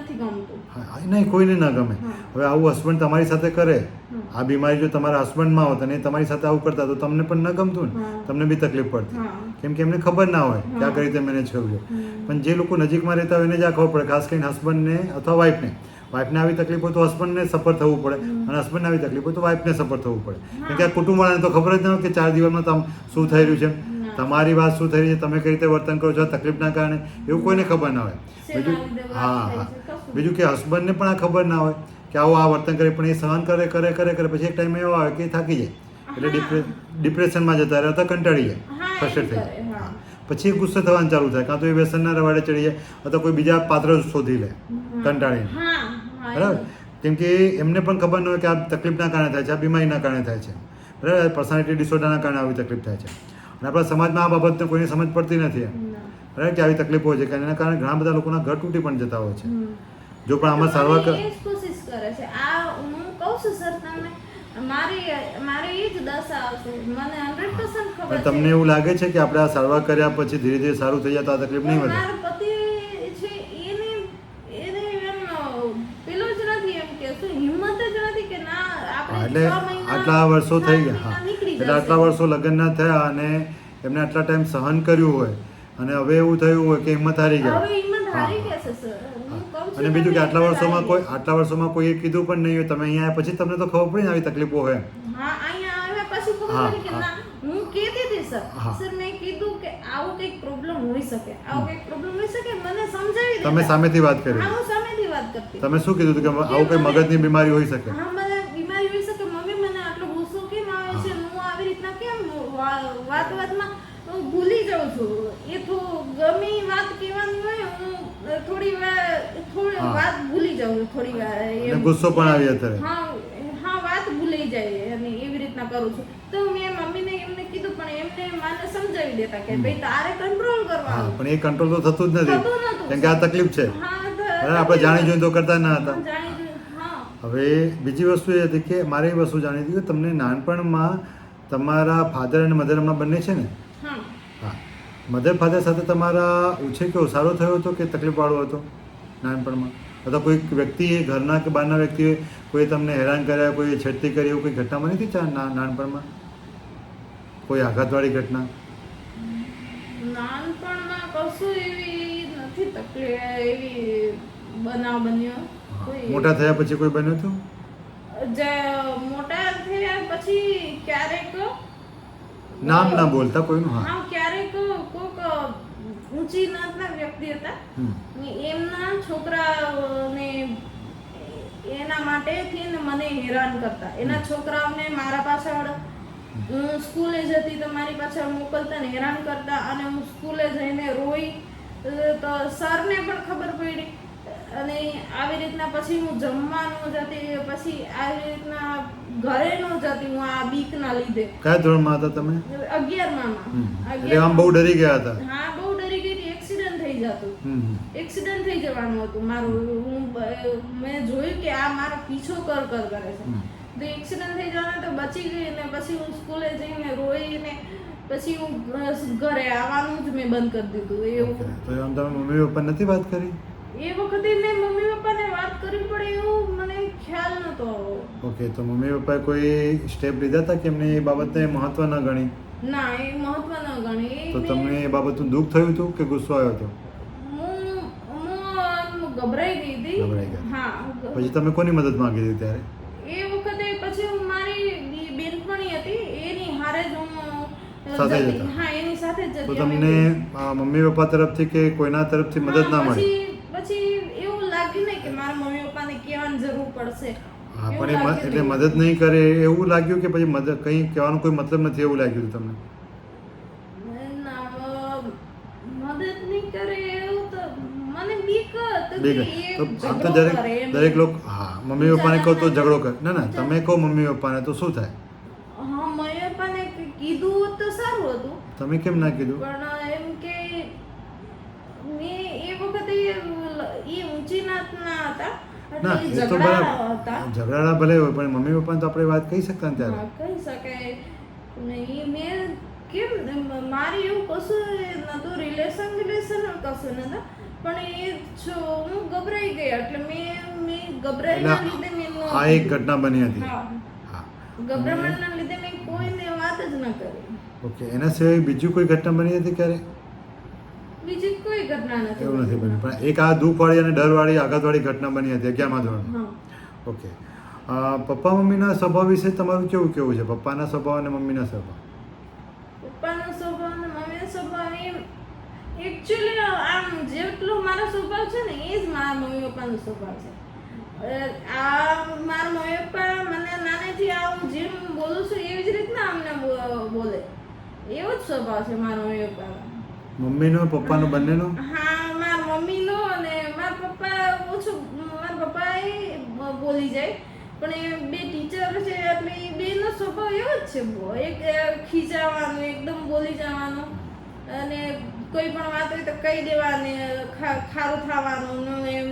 નથી ગમતું. હા, નહીં, કોઈને ના ગમે. હા. હવે આવું હસબન્ડ તમારી સાથે કરે, હમ. આ બીમારી જો તમારા હસબન્ડમાં હોત અને એ તમારી સાથે આવું કરતા તો તમને પણ ન ગમતું ને, હા. તમને બી તકલીફ પડતી. હા. કેમ કે એમને ખબર ના હોય કે આ હા. કઈ રીતે મેનેજ કરવું છે. હમ. પણ જે લોકો નજીકમાં રહેતા હોય એને જ આ ખબર પડે, ખાસ કરીને હસબન્ડને અથવા વાઈફને. વાઈફને આવી તકલીફ હોય તો હસબન્ડને સફર થવું પડે, હમ. અને હસબન્ડને આવી તકલીફ હોય તો વાઈફને સફર થવું પડે. હા. કેમ કે આ કુટુંબવાળાને તો ખબર જ ન હોય કે 4 દિવસમાં શું થઈ રહ્યું છે, ના. તમારી વાત શું થઈ રહી છે, તમે કઈ રીતે વર્તન કરો છો આ તકલીફના કારણે, એવું કોઈને ખબર ના હોય. શેના બીજું લીધે વાત હા થઈ હા છે, કશું. બીજું કે હસબન્ડને પણ આ ખબર ના હોય કે આવું આ વર્તન કરે, પણ એ સહન કરે કરે કરે કરે પછી એક ટાઈમ એવો આવે કે એ થાકી જાય, એટલે હા. ડિપ્રેશનમાં જતા રહે અથવા કંટાળી જાય, હા, એ ફ્રસ્ટ્રેટ થઈ કરે, જાય. હા. પછી એ ગુસ્સે થવાનું ચાલુ થાય, કાં તો એ વ્યસનના રવાડે ચડી જાય અથવા કોઈ બીજા પાત્ર શોધી લે કંટાળીને. હા. હા, બરાબર? કેમ કે એમને પણ ખબર ન હોય કે આ તકલીફના કારણે થાય છે, આ બીમારીના કારણે થાય છે. બરાબર? પર્સનાલિટી ડિસઓર્ડરના કારણે આવી તકલીફ થાય છે. અને આપણા સમાજમાં આ બાબતને કોઈને સમજ પડતી નથી. ના. બરાબર? કે આવી તકલીફો હોય છે, કે એના કારણે ઘણા બધા લોકોના ઘર તૂટી પણ જતા હોય છે. હમ. જો પણ આમાં સારવાર મને એ જ કોશિશ કરે છે. આ હું કહું છું સર તમને, મારી એ જ દશા આવશે. મને 100% ખબર પણ છે. તમને એવું લાગે છે કે આપણે આ સારવાર કર્યા પછી ધીરે ધીરે સારું થઈ જાય તો આ તકલીફ નહીં પણ વધે? મારો પતિ છે એને એમ પેલો જ નથી, એમ કે શું હિંમત જ નથી કે ના આપણે એટલે 6 મહિના આટલા વર્ષો થઈ 7 ગયા. મહિના હા, નીકળી એટલે જશે. આટલા વર્ષો લગ્ન ના થયા અને એમને આટલા ટાઈમ સહન કર્યું હોય અને હવે એવું થયું હોય કે હિંમત હારી ગયા. હવે હિંમત હારી હા, ગયા છે સર. હું કહું છું અને બીજું કે તમને, આટલા વર્ષોમાં કોઈએ કીધું પણ નહીં હોય, તમે અહીંયા આવ્યા પછી તમને તો ખબર પડી ને આવી તકલીફો હોય. હા, અહીંયા આવ્યા પછી ખબર હા, પડી કે હા. ના, હું કહેતી હતી સર. હા. સર મેં કીધું કે આવું કંઈક પ્રોબ્લેમ હોઈ શકે, આવું કંઈક પ્રોબ્લેમ હોઈ શકે, મને સમજાવી તમે દેતા. સામેથી વાત કરી. હા, હું સામેથી વાત કરતી. તમે શું કીધું હતું કે આવું કઈ મને- મગજની બીમારી હોઈ શકે? હા, મને બીમારી હોઈ શકે. મમ્મી મને આટલો ગુસ્સો કેમ આવે છે, હું આવી રીતના કેમ વાતમાં હું ભૂલી જાઉં છું. એ તો ગમે ઈ વાત કહેવાની હોય, હું થોડી હા. વાત ભૂલી જાઉં છું, થોડી વાર અને ગુસ્સો પણ આવી અત્યારે. હા, વાત ભૂલાઈ જાય અને એવી રીતના કરું છું. તો મેં મમ્મીને એમને કીધું, પણ એમને મને સમજાવી દેતા કે ભાઈ તારે કંટ્રોલ હા, કરવાનું. પણ એ કંટ્રોલ તો થતું જ નથી, થતું નહોતું. કેમ કે આ તકલીફ છે. હા, બરાબર? આપણે જાણી જોઈને તો કરતા ના હતા. હા. હવે બીજી વસ્તુ એ હતી કે મારે એ વસ્તુ જાણી હતી કે તમને નાનપણમાં તમારા ફાધર અને મધર હમણાં બંને છે ને? હા. હા. મધર ફાધર સાથે તમારા ઉછેર કેવો સારો થયો હતો કે તકલીફવાળો હતો નાનપણમાં? અથવા કોઈ વ્યક્તિએ, ઘરના કે બહારના વ્યક્તિએ કોઈ તમને હેરાન કર્યા, કોઈ છેડતી કરી, એવું કોઈ ઘટના બની હતી નાનપણમાં? કોઈ આઘાતવાળી ઘટના? નાનપણમાં કશું એવી નથી તકલીફ, એવી બનાવ બન્યો કોઈ. મોટા થયા પછી કોઈ બન્યું હતું? જે મોટા થયા પછી ક્યારેક નામ ના બોલતા કોઈનું. હા. હા, ક્યારેક કોક ઊંચી નાતના વ્યક્તિ હતા. હમ. એમના છોકરાઓને એના માટે થઈને મને હેરાન કરતા. એના છોકરાઓને મારા પાછળ, હું સ્કૂલે જતી તો મારી પાછળ મોકલતા ને હેરાન કરતા, અને હું સ્કૂલે જઈને રોઈ તો સરને પણ ખબર પડી. અને આવી રીતના પછી હું જમવા ન જતી, પછી આવી રીતના ઘરે ન જતી હું આ બીકના લીધે. કયા ધોરણમાં હતા તમે? 11માં. એટલે આમ બહુ ડરી ગયા હતા? હા, બહુ ડરી ગઈ હતી. એક્સિડન્ટ થઈ જતું. હમ. એક્સિડન્ટ થઈ જવાનું હતું મારું. મેં જોયું કે આ મારો પીછો કર કરે છે. તો એક્સિડન્ટ થઈ જવાનું તો બચી ગઈ, ને પછી હું સ્કૂલે જઈને રોઈને પછી હું ઘરે આવવાનું જ મેં બંધ કરી દીધું. એવું તો આમ તમે મમ્મી પપ્પા નથી વાત કરી? એ વખતે મેં મમ્મી પપ્પાને વાત કરવી પડે એવું મને ખ્યાલ નતો. ઓકે, તો મમ્મી પપ્પાએ કોઈ સ્ટેપ લીધા હતા કે એમને એ બાબતને મહત્વ ન ગણી? ના, એ મહત્વ ન ગણી. તો તમને એ બાબતનું દુઃખ થયું હતું કે ગુસ્સો આવ્યો હતો? હું ગભરાઈ ગઈ હતી. ગભરાઈ ગયા. હા. પછી તમે કોની મદદ માંગી હતી ત્યારે? એ વખતે પછી હું મારી બેનપણી હતી, એની હારે જ હું સાથે જ જતી. હતા? હા, એની સાથે જ તો જતી. તમને મમ્મી પપ્પા તરફથી કે કોઈના તરફથી મદદ ના મળી? પછી એવું લાગ્યું ને કે મારા મમ્મી પપ્પાને કહેવાની જરૂર પડશે. હા, એવું પણ લાગ્યું એટલે હતું. મદદ નહીં કરે એવું લાગ્યું કે પછી કંઈ કહેવાનો કોઈ મતલબ નથી એવું લાગ્યું હતું તમને? ના, મદદ નહીં કરે એવું તો મને બીક હતી બે કે ગઈ. એ તો આમ તો ઝઘડો કરે એમ. દરેક લોકો, હા, મમ્મી પપ્પાને કહો તો ઝઘડો કરે. ના ના, તમે કહો મમ્મી પપ્પાને તો શું થાય? હા, મમ્મી પપ્પાને કીધું હોત તો સારું હતું. તમે કેમ ના કીધું? પણ એમ કે મેં એ વખતે એ ઊંચી નાતના હતા, ના, એટલે એ તો ઝઘડા હતા. ઝઘડાડા ભલે હોય પણ મમ્મી પપ્પાને તો આપણે વાત કહી શકતા ને ત્યારે. હા, કહી શકાય. નહીં, મેં કેમ મારી એવું કશું નહોતું, રિલેશન કશું નહોતું. પણ એ હું ગભરાઈ ગઈ એટલે મેં ગભરાઈના લીધે મેં આ એક ઘટના બની હતી. હા હા, ગભરામણના લીધે મેં કોઈને વાત જ ન કરી. ઓકે. એના સિવાય બીજું કોઈ ઘટના બની હતી ક્યારે? બીજી કોઈ ઘટના નથી. એવું નથી બન્યું, પણ એક આ દુઃખવાળી અને ડરવાળી આઘાતવાળી ઘટના બની હતી 11મા ધોરણમાં. હા. ઓકે. પપ્પા મમ્મીના સ્વભાવ વિશે તમારું કેવું કેવું છે? પપ્પાના સ્વભાવ અને મમ્મીના સ્વભાવ. પપ્પાનો સ્વભાવ અને મમ્મીનો સ્વભાવ એમ એકચ્યુઅલી આમ જેટલો મારો સ્વભાવ છે ને એ જ મારા મમ્મી પપ્પાનો સ્વભાવ છે. આ મારા મમ્મી પપ્પા મને નાનેથી હું જેમ બોલું છું એવી જ રીતના અમને બોલે. એવો જ સ્વભાવ છે મારા મમ્મી પપ્પાનો. મમ્મીનો પપ્પાનો બંનેનો? હા, મારા મમ્મીનો અને મારા પપ્પા ઓછું. મારા પપ્પા એ બોલી જાય પણ એ બે ટીચર છે એટલે એ બેનો સ્વભાવ એવો જ છે. એક ખીજાવાનું, એકદમ બોલી જવાનું અને કોઈ પણ વાત હોય તો કહી દેવાની, ખારું થવાનું એમ.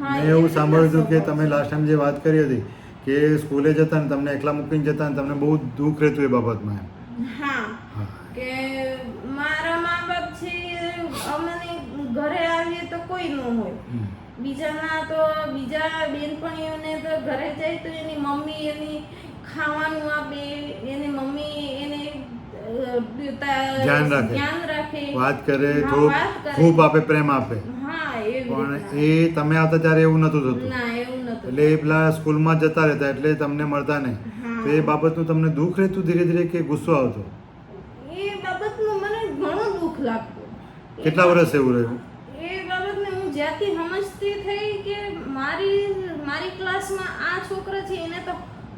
મેં એવું સાંભળ્યું હતું કે તમે લાસ્ટ ટાઈમ જે વાત કરી હતી કે સ્કૂલે જતા ને તમને એકલા મૂકીને જતા ને તમને બહુ દુઃખ રહેતું એ બાબતમાં એમ. હા, કે મારા મા બાપ છે અમને ઘરે આવીએ તો કોઈ ન હોય. બીજા બેનપણીઓને તો ઘરે જાય તો એની મમ્મી એની ખાવાનું આપે, એની મમ્મી એને ધ્યાન રાખે, વાત કરે, થોડું ખૂબ આપે, પ્રેમ આપે. હા, પણ એ તમે આવતા ત્યારે એવું નહોતું થતું. ના, એવું નહોતું. એટલે એ પેલા સ્કૂલમાં જતા રહેતા એટલે તમને મળતા નહીં. તો એ બાબતનું તમને દુઃખ રહેતું ધીરે ધીરે કે ગુસ્સો આવતો? એ બાબતનું મને ઘણું દુઃખ લાગતું. કેટલા વર્ષ એવું રહ્યું? એ બાબતને હું જ્યાંથી સમજતી થઈ કે મારી ક્લાસમાં આ છોકરા છે એને તો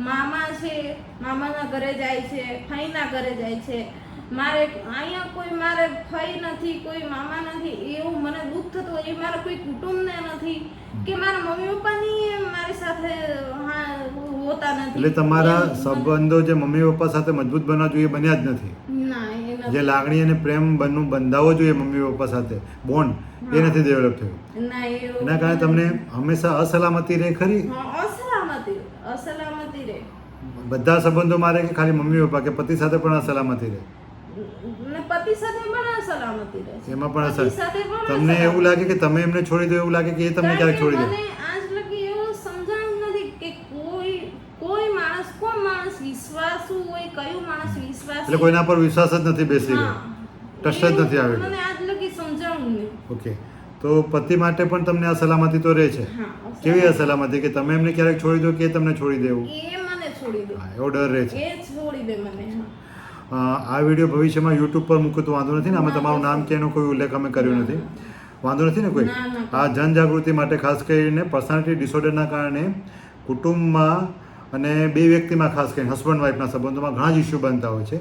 મામા છે, મામાના ઘરે જાય છે, ફઈના ઘરે જાય છે, મારે અહીંયા કોઈ મારે ફઈ નથી, કોઈ મામા નથી, એવું મને દુઃખ થતું. એ મારા કોઈ કુટુંબને નથી કે મારા મમ્મી પપ્પાની મારી સાથે હોતા નથી. એટલે તમારા સંબંધો જે મમ્મી પપ્પા સાથે મજબૂત બનવા જોઈએ બન્યા જ નથી. ના, એ નથી. જે લાગણી અને પ્રેમ બંધાવો જોઈએ મમ્મી પપ્પા સાથે બોન્ડ એ નથી ડેવલપ થયું. ના, એના કારણે તમને હંમેશા અસલામતી રહે ખરી? અસલામતી રહે. બધા સંબંધોમાં રહે કે ખાલી મમ્મી પપ્પા કે પતિ સાથે પણ અસલામતી રહે? પતિ સાથે પણ અસલામતી રહે. એમાં પણ પતિ સાથે પણ તમને એવું લાગે કે તમે એમને છોડી દો, એવું લાગે કે એ તમને ક્યારેક છોડી દે? મને આજ લગી એવું સમજાણું નથી કે કોઈ માણસ વિશ્વાસુ હોય, કયું માણસ વિશ્વાસ. એટલે કોઈના પર વિશ્વાસ જ નથી બેસી ગયો, ટ્રસ્ટ જ નથી આવેલો. મને આજ લગી સમજાણું નહીં. ઓકે. તો પતિ માટે પણ તમને અસલામતી તો રહે છે? કેવી અસલામતી કે તમે એમને ક્યારેક છોડી દો કે તમને છોડી દેવું? એ મને છોડી દે. એવો ડર રહે છે? એ છોડી દે મને. આ વિડીયો ભવિષ્યમાં યુટ્યુબ પર મૂકું તો વાંધો નથી ને? આમાં તમારું નામ કે એનો કોઈ ઉલ્લેખ અમે કર્યો નથી, વાંધો નથી ને કોઈ? આ જનજાગૃતિ માટે ખાસ કરીને પર્સનાલિટી ડિસઓર્ડરના કારણે કુટુંબમાં અને બે વ્યક્તિમાં ખાસ કરીને હસબન્ડ વાઈફના સંબંધોમાં ઘણા જ ઇસ્યુ બનતા હોય છે.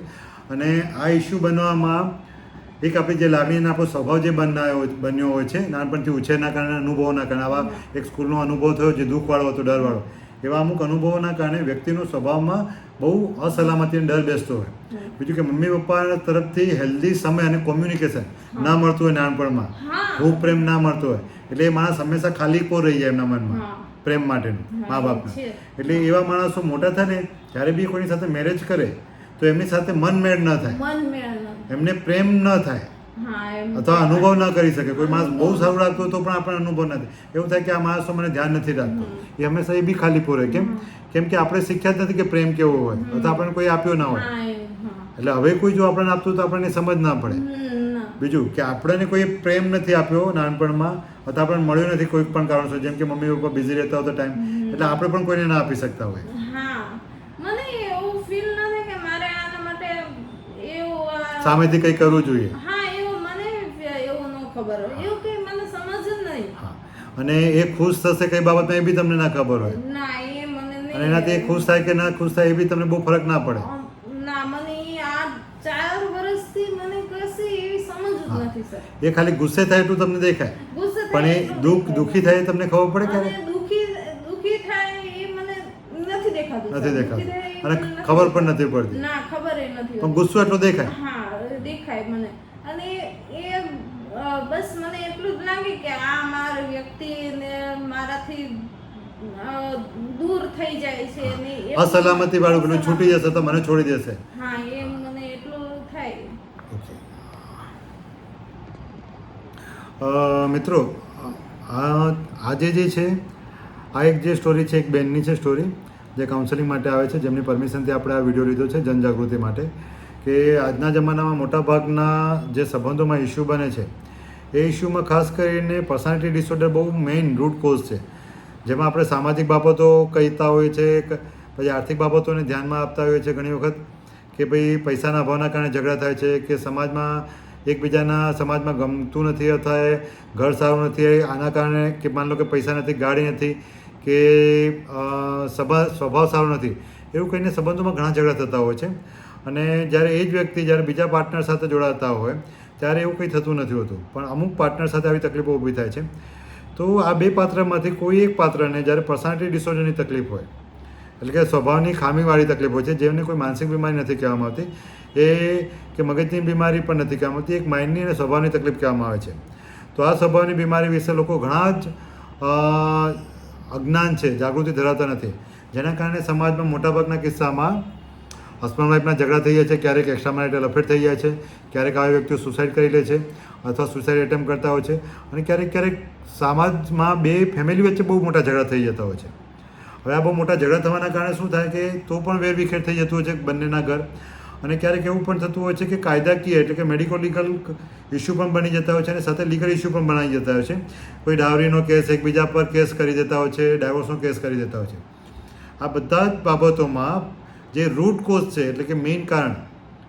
અને આ ઇસ્યુ બનવામાં એક આપણી જે લાગણી અને આપણો સ્વભાવ જે બન્યો હોય છે નાનપણથી ઉછેરના કારણે, અનુભવોના કારણે, આવા એક સ્કૂલનો અનુભવ થયો જે દુઃખવાળો હતો, ડરવાળો, એવા અમુક અનુભવોના કારણે વ્યક્તિનો સ્વભાવમાં બહુ અસલામતી અને ડર બેસતો હોય. બીજું કે મમ્મી પપ્પા તરફથી હેલ્ધી સમય અને કોમ્યુનિકેશન ના મળતું હોય નાનપણમાં, ખૂબ પ્રેમ ના મળતો હોય એટલે એ માણસ હંમેશા ખાલીપો રહી જાય એમના મનમાં પ્રેમ માટેનું, મા બાપનું. એટલે એવા માણસો મોટા થાય ને જ્યારે બી કોઈની સાથે મેરેજ કરે તો એમની સાથે મનમેળ ન થાય, એમને પ્રેમ ન થાય અથવા અનુભવ ન કરી શકે. કોઈ માણસ બહુ સારું લાગતું હોય તો પણ આપણને અનુભવ નથી. એવું થાય કે આ માણસો મને ધ્યાન નથી રાખતો, એ હંમેશા એ બી ખાલી પૂરે. કેમ કે આપણે શીખ્યા જ નથી કે પ્રેમ કેવો હોય, અથવા આપણને કોઈ આપ્યો ના હોય. એટલે હવે કોઈ જો આપણને આપતું તો આપણને સમજ ના પડે. બીજું કે આપણને કોઈ પ્રેમ નથી આપ્યો નાનપણમાં, અથવા આપણને મળ્યો નથી કોઈ પણ કારણસર, જેમ કે મમ્મી પપ્પા બિઝી રહેતા હોય તો ટાઈમ, એટલે આપણે પણ કોઈને ના આપી શકતા હોય. સામેથી કંઈ કરવું જોઈએ. અને એ ખુશ થશે કઈ બાબતમાં એ બી તમને ના ખબર હોય, અને એનાથી એ ખુશ થાય કે ના ખુશ થાય એ બી તમને બહુ ફરક ના પડે. એ ખાલી ગુસ્સે થાય એટલું તમને દેખાય, પણ એ દુઃખી થાય એ તમને ખબર પડે ક્યારે? નથી દેખાતું અને ખબર પણ નથી પડતી, પણ ગુસ્સો એટલો દેખાય. દેખાય મને. અને એ બસ મને એટલું જ લાગે કે આ મારી વ્યક્તિને મારાથી દૂર થઈ જાય છે, અસલામતી વાળું બને, છૂટી જશે તો મને છોડી દેશે. હા, એ મને એટલું થાય. મિત્રો આજે જે છે આ એક જે સ્ટોરી છે એક બેનની છે સ્ટોરી જે કાઉન્સેલિંગ માટે આવે છે, જેમની પરમિશનથી આપણે આ વિડીયો લીધો છે જનજાગૃતિ માટે, કે આજના જમાનામાં મોટાભાગના જે સંબંધોમાં ઇસ્યુ બને છે એ ઇસ્યુમાં ખાસ કરીને પર્સનાલિટી ડિસઓર્ડર બહુ મેઇન રૂટ કોઝ છે, જેમાં આપણે સામાજિક બાબતો કહેતા હોઈએ છીએ, પછી આર્થિક બાબતોને ધ્યાનમાં આપતા હોઈએ છીએ ઘણી વખત, કે ભાઈ પૈસાના અભાવના કારણે ઝઘડા થાય છે, કે એકબીજાના સમાજમાં ગમતું નથી અથવા ઘર સારું નથી આના કારણે, કે માન લો કે પૈસા નથી, ગાડી નથી, કે સ્વભાવ સારો નથી, એવું કહીને સંબંધોમાં ઘણા ઝઘડા થતા હોય છે. અને જ્યારે એ જ વ્યક્તિ જ્યારે બીજા પાર્ટનર સાથે જોડાતા હોય ત્યારે એવું કંઈ થતું નથી હોતું, પણ અમુક પાર્ટનર સાથે આવી તકલીફો ઊભી થાય છે. તો આ બે પાત્રમાંથી કોઈ એક પાત્રને જ્યારે પર્સનાલિટી ડિસઓર્ડરની તકલીફ હોય, એટલે કે સ્વભાવની ખામીવાળી તકલીફ હોય છે, જેમને કોઈ માનસિક બીમારી નથી કહેવામાં આવતી, કે મગજની બીમારી પણ નથી કહેવામાં આવતી, એક માઇન્ડની અને સ્વભાવની તકલીફ કહેવામાં આવે છે. તો આ સ્વભાવની બીમારી વિશે લોકો ઘણા જ અજ્ઞાન છે, જાગૃતિ ધરાવતા નથી, જેના કારણે સમાજમાં મોટાભાગના કિસ્સામાં હસબન્ડ વાઇફના ઝઘડા થઈ જાય છે, ક્યારેક એક્સ્ટ્રા મેરિટલ અફેર થઈ જાય છે, ક્યારેક આવા વ્યક્તિઓ સુસાઇડ કરી લે છે અથવા સુસાઇડ એટેમ્પ કરતા હોય છે, અને ક્યારેક સમાજમાં બે ફેમિલી વચ્ચે બહુ મોટા ઝઘડા થઈ જતા હોય છે. હવે આ બહુ મોટા ઝઘડા થવાના કારણે શું થાય કે તો પણ વેરવિખેર થઈ જતું હોય છે બંનેના ઘર, અને ક્યારેક એવું પણ થતું હોય છે કે કાયદાકીય એટલે કે મેડિકો લીગલ ઇસ્યુ પણ બની જતા હોય છે, અને સાથે લીગલ ઇસ્યુ પણ બનાવી જતા હોય છે. કોઈ ડાવરીનો કેસ એકબીજા પર કેસ કરી દેતા હોય છે, ડાયવોર્સનો કેસ કરી દેતા હોય છે. આ બધા જ બાબતોમાં જે રૂટ કોઝ છે એટલે કે મેઇન કારણ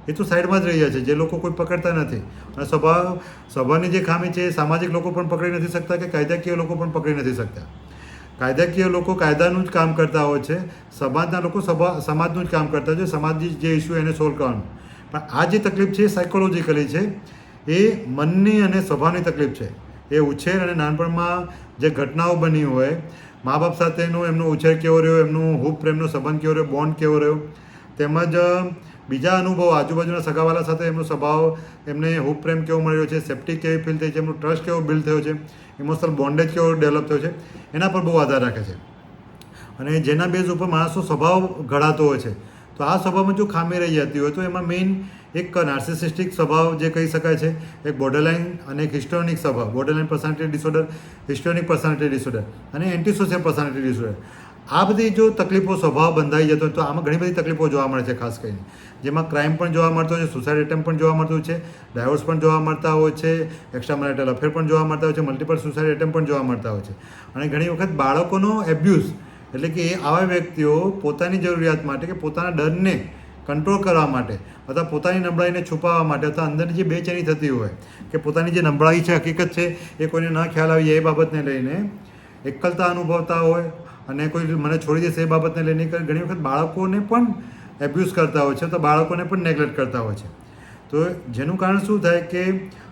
એ તો સાઈડમાં જ રહી જાય છે, જે લોકો કોઈ પકડતા નથી. અને સ્વભાવની જે ખામી છે એ સામાજિક લોકો પણ પકડી નથી શકતા, કે કાયદાકીય લોકો પણ પકડી નથી શકતા. કાયદાકીય લોકો કાયદાનું જ કામ કરતા હોય છે, સમાજના લોકો સમાજનું જ કામ કરતા હોય છે, સમાજની જે ઇસ્યુ એને સોલ્વ કરવાનું. પણ આ જે તકલીફ છે એ સાયકોલોજીકલી છે, એ મનની અને સ્વભાવની તકલીફ છે. એ ઉછેર અને નાનપણમાં જે ઘટનાઓ બની હોય, મા બાપ સાથેનો એમનો ઉછેર કેવો રહ્યો, એમનું હૂબ પ્રેમનો સંબંધ કેવો રહ્યો, બોન્ડ કેવો રહ્યો, તેમજ બીજા અનુભવો આજુબાજુના સગાવાલા સાથે એમનો સ્વભાવ, એમને હૂબ પ્રેમ કેવો મળ્યો છે, સેફ્ટી કેવી ફીલ થઈ છે, એમનું ટ્રસ્ટ કેવો બિલ્ડ થયો છે, ઇમોશનલ બોન્ડેજ કેવો ડેવલપ થયો છે, એના પર બહુ આધાર રાખે છે. અને જેના બેઝ ઉપર માણસનો સ્વભાવ ઘડાતો હોય છે. તો આ સ્વભાવમાં જો ખામી રહી જતી હોય તો એમાં મેઇન એક નાર્સિસિસ્ટિક સ્વભાવ જે કહી શકાય છે, એક બોર્ડરલાઇન અને એક હિસ્ટોનિક સ્વભાવ, borderline personality disorder, હિસ્ટોનિક personality disorder અને એન્ટીસોશિયલ પર્સનાલિટી ડિસઓર્ડર. આ બધી જો તકલીફો સ્વભાવ બંધાઈ જતો હોય તો આમાં ઘણી બધી તકલીફો જોવા મળે છે, ખાસ કરીને જેમાં ક્રાઇમ પણ જોવા મળતો હોય છે, સુસાઇડ એટેમ્પ પણ જોવા મળતું છે, ડાયવોર્સ પણ જોવા મળતા હોય છે, એક્સ્ટ્રા મેરિટલ અફેર પણ જોવા મળતા હોય છે, મલ્ટિપલ સુસાઇડ એટેમ્પ પણ જોવા મળતા હોય છે. અને ઘણી વખત બાળકોનો એબ્યુઝ, એટલે કે આવા વ્યક્તિઓ પોતાની જરૂરિયાત માટે કે પોતાના ડરને કંટ્રોલ કરવા માટે અથવા પોતાની નબળાઈને છુપાવવા માટે અથવા અંદરની જે બેચેની થતી હોય કે પોતાની જે નબળાઈ છે, હકીકત છે, એ કોઈને ન ખ્યાલ આવી જાય એ બાબતને લઈને એકલતા અનુભવતા હોય અને કોઈ મને છોડી દેશે એ બાબતને લઈને ઘણી વખત બાળકોને પણ એબ્યુઝ કરતા હોય છે, તો બાળકોને પણ નેગ્લેક્ટ કરતા હોય છે. તો જેનું કારણ શું થાય કે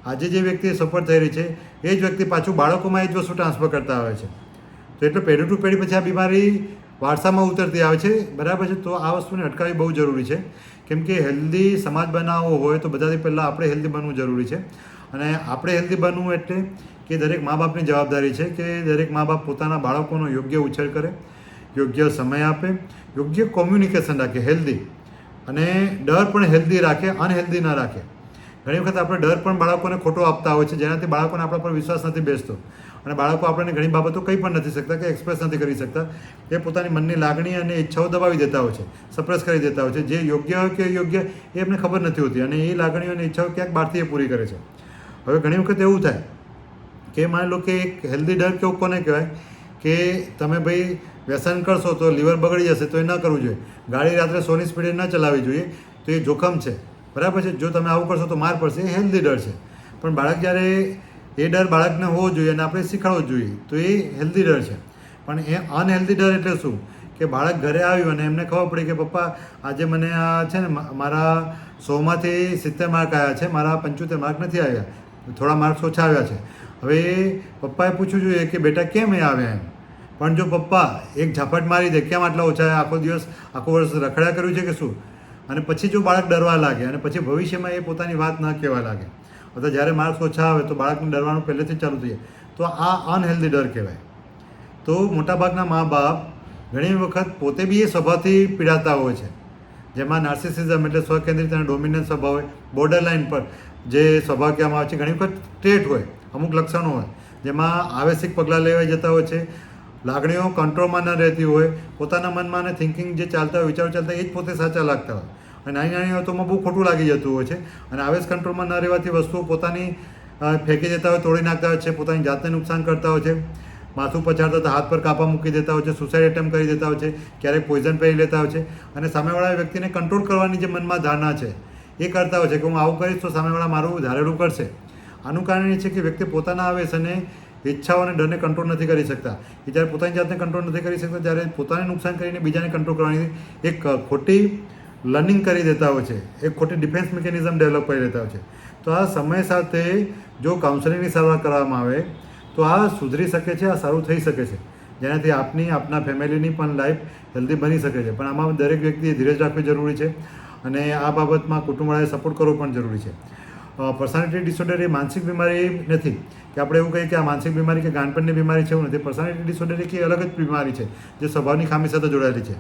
આજે જે વ્યક્તિ સફળ થઈ રહી છે એ જ વ્યક્તિ પાછું બાળકોમાં એ જ વસ્તુ ટ્રાન્સફર કરતા હોય છે. તો એટલે પેઢી ટુ પેઢી પછી આ બીમારી વારસામાં ઉતરતી આવે છે, બરાબર છે. તો આ વસ્તુને અટકાવવી બહુ જરૂરી છે, કેમ કે હેલ્ધી સમાજ બનાવવો હોય તો બધાથી પહેલાં આપણે હેલ્ધી બનવું જરૂરી છે. અને આપણે હેલ્ધી બનવું એટલે કે દરેક મા બાપની જવાબદારી છે કે દરેક મા બાપ પોતાના બાળકોનો યોગ્ય ઉછેર કરે, યોગ્ય સમય આપે, યોગ્ય કોમ્યુનિકેશન રાખે હેલ્ધી, અને ડર પણ હેલ્ધી રાખે, અનહેલ્ધી ન રાખે. ઘણી વખત આપણે ડર પણ બાળકોને ખોટો આપતા હોય છે, જેનાથી બાળકોને આપણા પર વિશ્વાસ નથી બેસતો અને બાળકો આપણને ઘણી બાબતો કંઈ પણ નથી શકતા કે એક્સપ્રેસ નથી કરી શકતા. એ પોતાની મનની લાગણી અને ઈચ્છાઓ દબાવી દેતા હોય છે, સપ્રેસ કરી દેતા હોય છે, જે યોગ્ય હોય કે યોગ્ય એ એમને ખબર નથી હોતી, અને એ લાગણીઓ અને ઈચ્છાઓ ક્યાંક બહારથી એ પૂરી કરે છે. હવે ઘણી વખત એવું થાય કે માની લો કે એક હેલ્ધી ડર કેવું કોને કહેવાય કે તમે ભાઈ વ્યસન કરશો તો લીવર બગડી જશે, તો એ ન કરવું જોઈએ. ગાડી રાત્રે 100ની સ્પીડે ન ચલાવવી જોઈએ, તો એ જોખમ છે, બરાબર છે. જો તમે આવું કરશો તો માર પડશે, એ હેલ્ધી ડર છે. પણ બાળક જ્યારે એ ડર બાળકને હોવો જોઈએ અને આપણે શીખવાડવો જોઈએ, તો એ હેલ્ધી ડર છે. પણ એ અનહેલ્ધી ડર એટલે શું કે બાળક ઘરે આવ્યું અને એમને ખબર પડી કે પપ્પા આજે મને આ છે ને મારા 100માંથી 70 માર્ક આવ્યા છે, મારા 75 માર્ક નથી આવ્યા, થોડા માર્ક્સ ઓછા આવ્યા છે. હવે પપ્પાએ પૂછવું જોઈએ કે બેટા કેમ એ આવ્યા એમ. પણ જો પપ્પા એક ઝાપટ મારી દે કેમ આટલા ઓછા આવ્યા, આખો દિવસ આખું વર્ષ રખડ્યા કર્યું છે કે શું, અને પછી જો બાળક ડરવા લાગે અને પછી ભવિષ્યમાં એ પોતાની વાત ન કહેવા લાગે, અથવા જ્યારે માર્ક્સ ઓછા આવે તો બાળકને ડરવાનું પહેલેથી જ ચાલુ થઈ જાય, તો આ અનહેલ્ધી ડર કહેવાય. તો મોટાભાગના મા બાપ ઘણી વખત પોતે બી એ સ્વભાવથી પીડાતા હોય છે, જેમાં નાર્સિસિઝમ એટલે સ્વકેન્દ્રિત અને ડોમિનન્ટ સ્વભાવ હોય, બોર્ડર લાઇન પર જે સ્વભાવ કહેવામાં આવે છે, ઘણી વખત ટ્રેટ હોય, અમુક લક્ષણો હોય જેમાં આવેશિક પગલાં લેવાઈ જતા હોય છે, લાગણીઓ કંટ્રોલમાં ન રહેતી હોય, પોતાના મનમાં અને થિંકિંગ જે ચાલતા હોય, વિચારો ચાલતા એ જ પોતે સાચા લાગતા હોય અને નાની નાની વાતોમાં બહુ ખોટું લાગી જતું હોય છે અને આવેશ કંટ્રોલમાં ન રહેવાથી વસ્તુઓ પોતાની ફેંકી દેતા હોય, તોડી નાખતા હોય છે, પોતાની જાતને નુકસાન કરતા હોય છે, માથું પછાડતા તો હાથ પર કાપા મૂકી દેતા હોય છે, સુસાઇડ એટેમ્પ કરી દેતા હોય છે, ક્યારેક પોઈઝન પહેરી લેતા હોય છે અને સામેવાળા વ્યક્તિને કંટ્રોલ કરવાની જે મનમાં ધારણા છે એ કરતા હોય છે કે હું આવું કરીશ તો સામેવાળા મારું ધારેલું કરશે. આનું કારણ એ છે કે વ્યક્તિ પોતાના આવેશ અને ઈચ્છાઓ અને ડરને કંટ્રોલ નથી કરી શકતા. એ જ્યારે પોતાની જાતને કંટ્રોલ નથી કરી શકતા ત્યારે પોતાને નુકસાન કરીને બીજાને કંટ્રોલ કરવાની એક ખોટી લર્નિંગ કરી દેતા હોય છે, એક ખોટી ડિફેન્સ મિકેનિઝમ ડેવલપ કરી દેતા હોય છે. તો આ સમય સાથે જો કાઉન્સેલિંગની સારવાર કરવામાં આવે તો આ સુધરી શકે છે, આ સારું થઈ શકે છે, જેનાથી આપના ફેમિલીની પણ લાઈફ હેલ્ધી બની શકે છે. પણ આમાં દરેક વ્યક્તિએ ધીરજ રાખવી જરૂરી છે અને આ બાબતમાં કુટુંબવાળાએ સપોર્ટ કરવો પણ જરૂરી છે. પર્સનાલિટી ડિસઓર્ડર એ માનસિક બીમારી નથી કે આપણે એવું કહીએ કે આ માનસિક બીમારી કે ગાંડપણની બીમારી છે, એવું નથી. પર્સનાલિટી ડિસઓર્ડર એક અલગ જ બીમારી છે જે સ્વભાવની ખામી સાથે જોડાયેલી છે.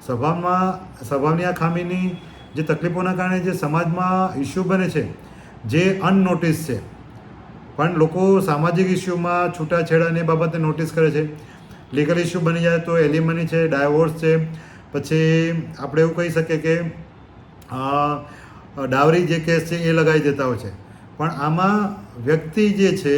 સ્વભાવની આ ખામીની જે તકલીફોના કારણે જે સમાજમાં ઇસ્યુ બને છે જે અનનોટિસ છે, પણ લોકો સામાજિક ઇસ્યુમાં છૂટાછેડાની બાબતને નોટિસ કરે છે. લીગલ ઇસ્યુ બની જાય તો એલિમની છે, ડાયવોર્સ છે, પછી આપણે એવું કહી શકીએ કે ડાવરી જે કેસ છે એ લગાવી દેતા હોય છે. પણ આમાં વ્યક્તિ જે છે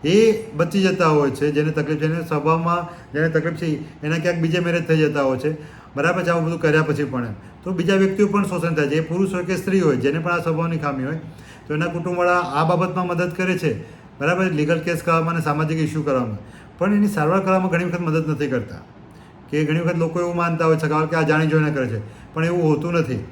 એ બચી જતા હોય છે, જેને તકલીફ છે, એને સ્વભાવમાં જેને તકલીફ છે એના ક્યાંક બીજે મેરેજ થઈ જતા હોય છે, બરાબર છે. આવું બધું કર્યા પછી પણ તો બીજા વ્યક્તિઓ પણ શોષણ થાય છે, એ પુરુષ હોય કે સ્ત્રી હોય, જેને પણ આ સ્વભાવની ખામી હોય તો એના કુટુંબવાળા આ બાબતમાં મદદ કરે છે, બરાબર. લીગલ કેસ કરવામાં અને સામાજિક ઇસ્યુ કરવામાં, પણ એની સારવાર કરવામાં ઘણી વખત મદદ નથી કરતા. કે ઘણી વખત લોકો એવું માનતા હોય છે કે આ જાણી જોઈને કરે છે, પણ એવું હોતું નથી.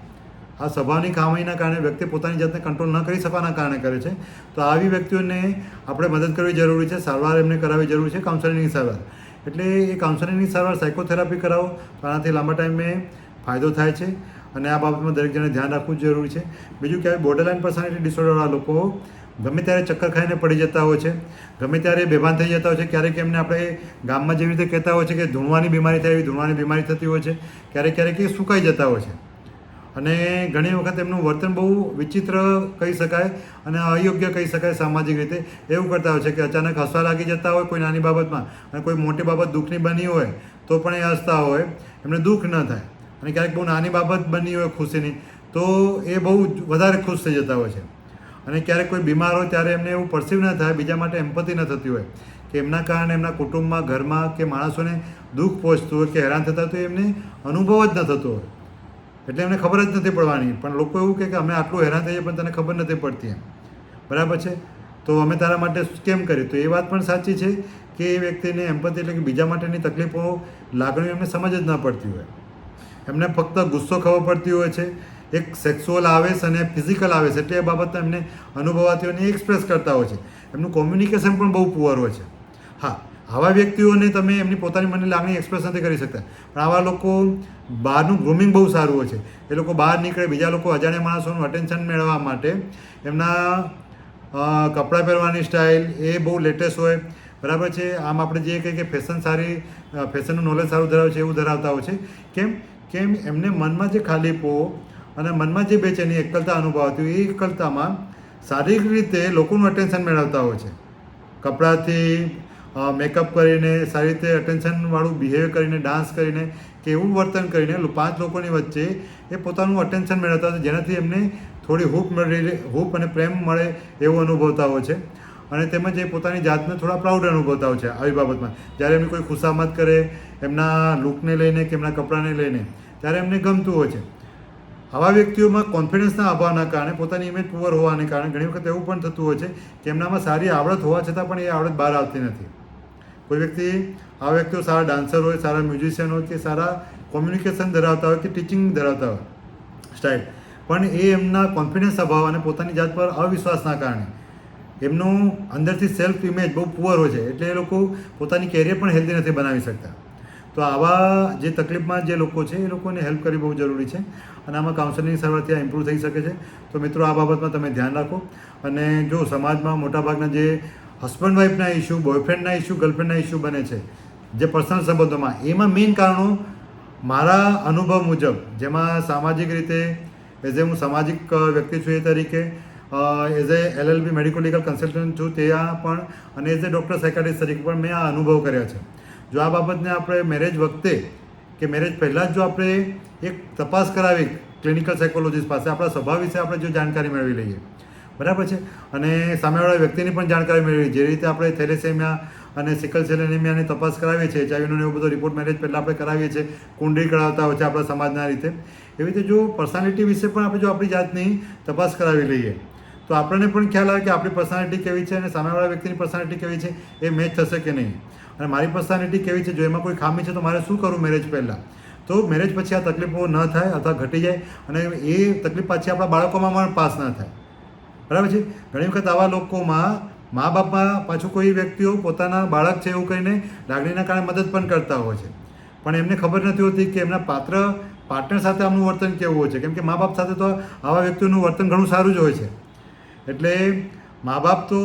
આ સ્વભાવની ખામીના કારણે વ્યક્તિ પોતાની જાતને કંટ્રોલ ન કરી શકવાના કારણે કરે છે. તો આવી વ્યક્તિઓને આપણે મદદ કરવી જરૂરી છે, સારવાર એમને કરાવવી જરૂરી છે, કાઉન્સેલિંગની સારવાર. એટલે એ કાઉન્સેલિંગની સારવાર સાયકોથેરાપી કરાવો તો આનાથી લાંબા ટાઈમે ફાયદો થાય છે અને આ બાબતમાં દરેક જણે ધ્યાન રાખવું જરૂરી છે. બીજું કે બોર્ડરલાઇન પર્સનાલિટી ડિસઓર્ડરવાળા લોકો ગમે ત્યારે ચક્કર ખાઈને પડી જતા હોય છે, ગમે ત્યારે બેભાન થઈ જતા હોય છે. ક્યારેક એમને આપણે ગામમાં જેવી રીતે કહેતા હોય છે કે ધૂણવાની બીમારી થાય એવી ધૂણવાની બીમારી થતી હોય છે. ક્યારેક એ સુકાઈ જતા હોય છે અને ઘણી વખત એમનું વર્તન બહુ વિચિત્ર કહી શકાય અને અયોગ્ય કહી શકાય સામાજિક રીતે. એવું કરતા હોય છે કે અચાનક હસવા લાગી જતા હોય કોઈ નાની બાબતમાં અને કોઈ મોટી બાબત દુઃખની બની હોય તો પણ એ હસતા હોય, એમને દુઃખ ન થાય. અને ક્યારેક બહુ નાની બાબત બની હોય ખુશીની તો એ બહુ વધારે ખુશ થઈ જતા હોય છે. અને ક્યારેક કોઈ બીમાર હોય ત્યારે એમને એવું પરસીવ ન થાય, બીજા માટે એમ્પથી ન થતી હોય કે એમના કારણે એમના કુટુંબમાં, ઘરમાં કે માણસોને દુઃખ પહોંચતું હોય કે હેરાન થતા તો એમને અનુભવ જ ન થતો હોય, એટલે એમને ખબર જ નથી પડવાની. પણ લોકો એવું કહે કે અમે આટલું હેરાન થઈએ પણ તને ખબર નથી પડતી એમ, બરાબર છે. તો અમે તારા માટે કેમ કરીએ? તો એ વાત પણ સાચી છે કે એ વ્યક્તિને એમ્પથી એટલે કે બીજા માટેની તકલીફો, લાગણીઓ એમને સમજ જ ન પડતી હોય. એમને ફક્ત ગુસ્સો ખબર પડતી હોય છે, એક સેક્સ્યુઅલ આવેશ અને ફિઝિકલ આવેશ એટલે એ બાબતને એમને અનુભવાતી હોય અને એક્સપ્રેસ કરતા હોય છે. એમનું કોમ્યુનિકેશન પણ બહુ પુઅર હોય છે. હા, આવા વ્યક્તિઓને તમે એમની પોતાની મનની લાગણી એક્સપ્રેસ નથી કરી શકતા, પણ આવા લોકો બહારનું ગ્રૂમિંગ બહુ સારું હોય છે. એ લોકો બહાર નીકળે, બીજા લોકો અજાણ્યા માણસોનું અટેન્શન મેળવવા માટે એમના કપડાં પહેરવાની સ્ટાઇલ એ બહુ લેટેસ્ટ હોય, બરાબર છે. આમ આપણે જે કહીએ કે ફેશનનું નોલેજ સારું ધરાવે છે એવું ધરાવતા હોય છે. કેમ એમને મનમાં જે ખાલીપો અને મનમાં જે બેચેની એકલતા અનુભવાતી હોય એ એકલતામાં શારીરિક રીતે લોકોનું અટેન્શન મેળવતા હોય છે. કપડાથી મેકઅપ કરીને, સારી રીતે અટેન્શનવાળું બિહેવિયર કરીને, ડાન્સ કરીને કે એવું વર્તન કરીને 5 લોકોની વચ્ચે એ પોતાનું અટેન્શન મેળવતા હોય છે, જેનાથી એમને થોડી હૂપ અને પ્રેમ મળે એવું અનુભવતા હોય છે. અને તેમજ એ પોતાની જાતને થોડા પ્રાઉડ અનુભવતા હોય છે આવી બાબતમાં. જ્યારે એમની કોઈ ખુશામત કરે એમના લુકને લઈને કે એમના કપડાને લઈને, ત્યારે એમને ગમતું હોય છે. આવા વ્યક્તિઓમાં કોન્ફિડન્સના અભાવના કારણે, પોતાની ઇમેજ પુઅર હોવાને કારણે ઘણી વખત એવું પણ થતું હોય છે કે એમનામાં સારી આવડત હોવા છતાં પણ એ આવડત બહાર આવતી નથી. કોઈ આવા વ્યક્તિઓ સારા ડાન્સર હોય, સારા મ્યુઝિશિયન હોય કે સારા કોમ્યુનિકેશન ધરાવતા હોય કે ટીચિંગ ધરાવતા હોય સ્ટાઇલ, પણ એ એમના કોન્ફિડન્સ અભાવ અને પોતાની જાત પર અવિશ્વાસના કારણે એમનું અંદરથી સેલ્ફ ઇમેજ બહુ પુઅર હોય છે, એટલે એ લોકો પોતાની કેરિયર પણ હેલ્ધી નથી બનાવી શકતા. તો આવા જે તકલીફમાં જે લોકો છે એ લોકોને હેલ્પ કરવી બહુ જરૂરી છે અને આમાં કાઉન્સેલિંગ સારવારથી આ ઇમ્પ્રૂવ થઈ શકે છે. તો મિત્રો, આ બાબતમાં તમે ધ્યાન રાખો. અને જો સમાજમાં મોટાભાગના જે હસબન્ડ વાઈફના ઇસ્યુ, બોયફ્રેન્ડના ઇસ્યુ, ગર્લફ્રેન્ડના ઇસ્યુ બને છે જે પર્સનલ સંબંધોમાં, એમાં મેઇન કારણો મારા અનુભવ મુજબ, જેમાં સામાજિક રીતે એઝ એ હું સામાજિક વ્યક્તિ છું એ તરીકે as a LLB medico legal consultant છું ત્યાં પણ, અને એઝ એ ડૉક્ટર સાયકાટ્રિસ્ટ તરીકે પણ મેં આ અનુભવ કર્યા છે. જો આ બાબતને આપણે મેરેજ વખતે કે મેરેજ પહેલાં જ જો આપણે એક તપાસ કરાવી ક્લિનિકલ સાયકોલોજીસ્ટ પાસે, આપણા સ્વભાવ વિશે આપણે જો જાણકારી મેળવી લઈએ, બરાબર છે, અને સામેવાળા વ્યક્તિની પણ જાણકારી મેળવી, જે રીતે આપણે થેલેસેમિયા અને સિકલ સેલ એનિમિયાની તપાસ કરાવીએ છીએ, HIV એવો બધો રિપોર્ટ મેરેજ પહેલાં આપણે કરાવીએ છીએ, કુંડળી કરાવતા હોય છે આપણા સમાજના રીતે, એવી રીતે જો પર્સનાલિટી વિશે પણ આપણે જો આપણી જાતની તપાસ કરાવી લઈએ તો આપણને પણ ખ્યાલ આવે કે આપણી પર્સનાલિટી કેવી છે અને સામેવાળા વ્યક્તિની પર્સનાલિટી કેવી છે, એ મેચ થશે કે નહીં, અને મારી પર્સનાલિટી કેવી છે, જો એમાં કોઈ ખામી છે તો મારે શું કરવું મેરેજ પહેલાં, તો મેરેજ પછી આ તકલીફો ન થાય અથવા ઘટી જાય, અને એ તકલીફ પાછી આપણા બાળકોમાં પણ પાસ ન થાય, બરાબર છે. ઘણી વખત આવા લોકોમાં મા બાપમાં પાછું કોઈ વ્યક્તિઓ પોતાના બાળક છે એવું કહીને લાગણીના કારણે મદદ પણ કરતા હોય છે, પણ એમને ખબર નથી હોતી કે એમના પાર્ટનર સાથે આમનું વર્તન કેવું હોય છે, કેમ કે મા બાપ સાથે તો આવા વ્યક્તિઓનું વર્તન ઘણું સારું જ હોય છે. એટલે મા બાપ તો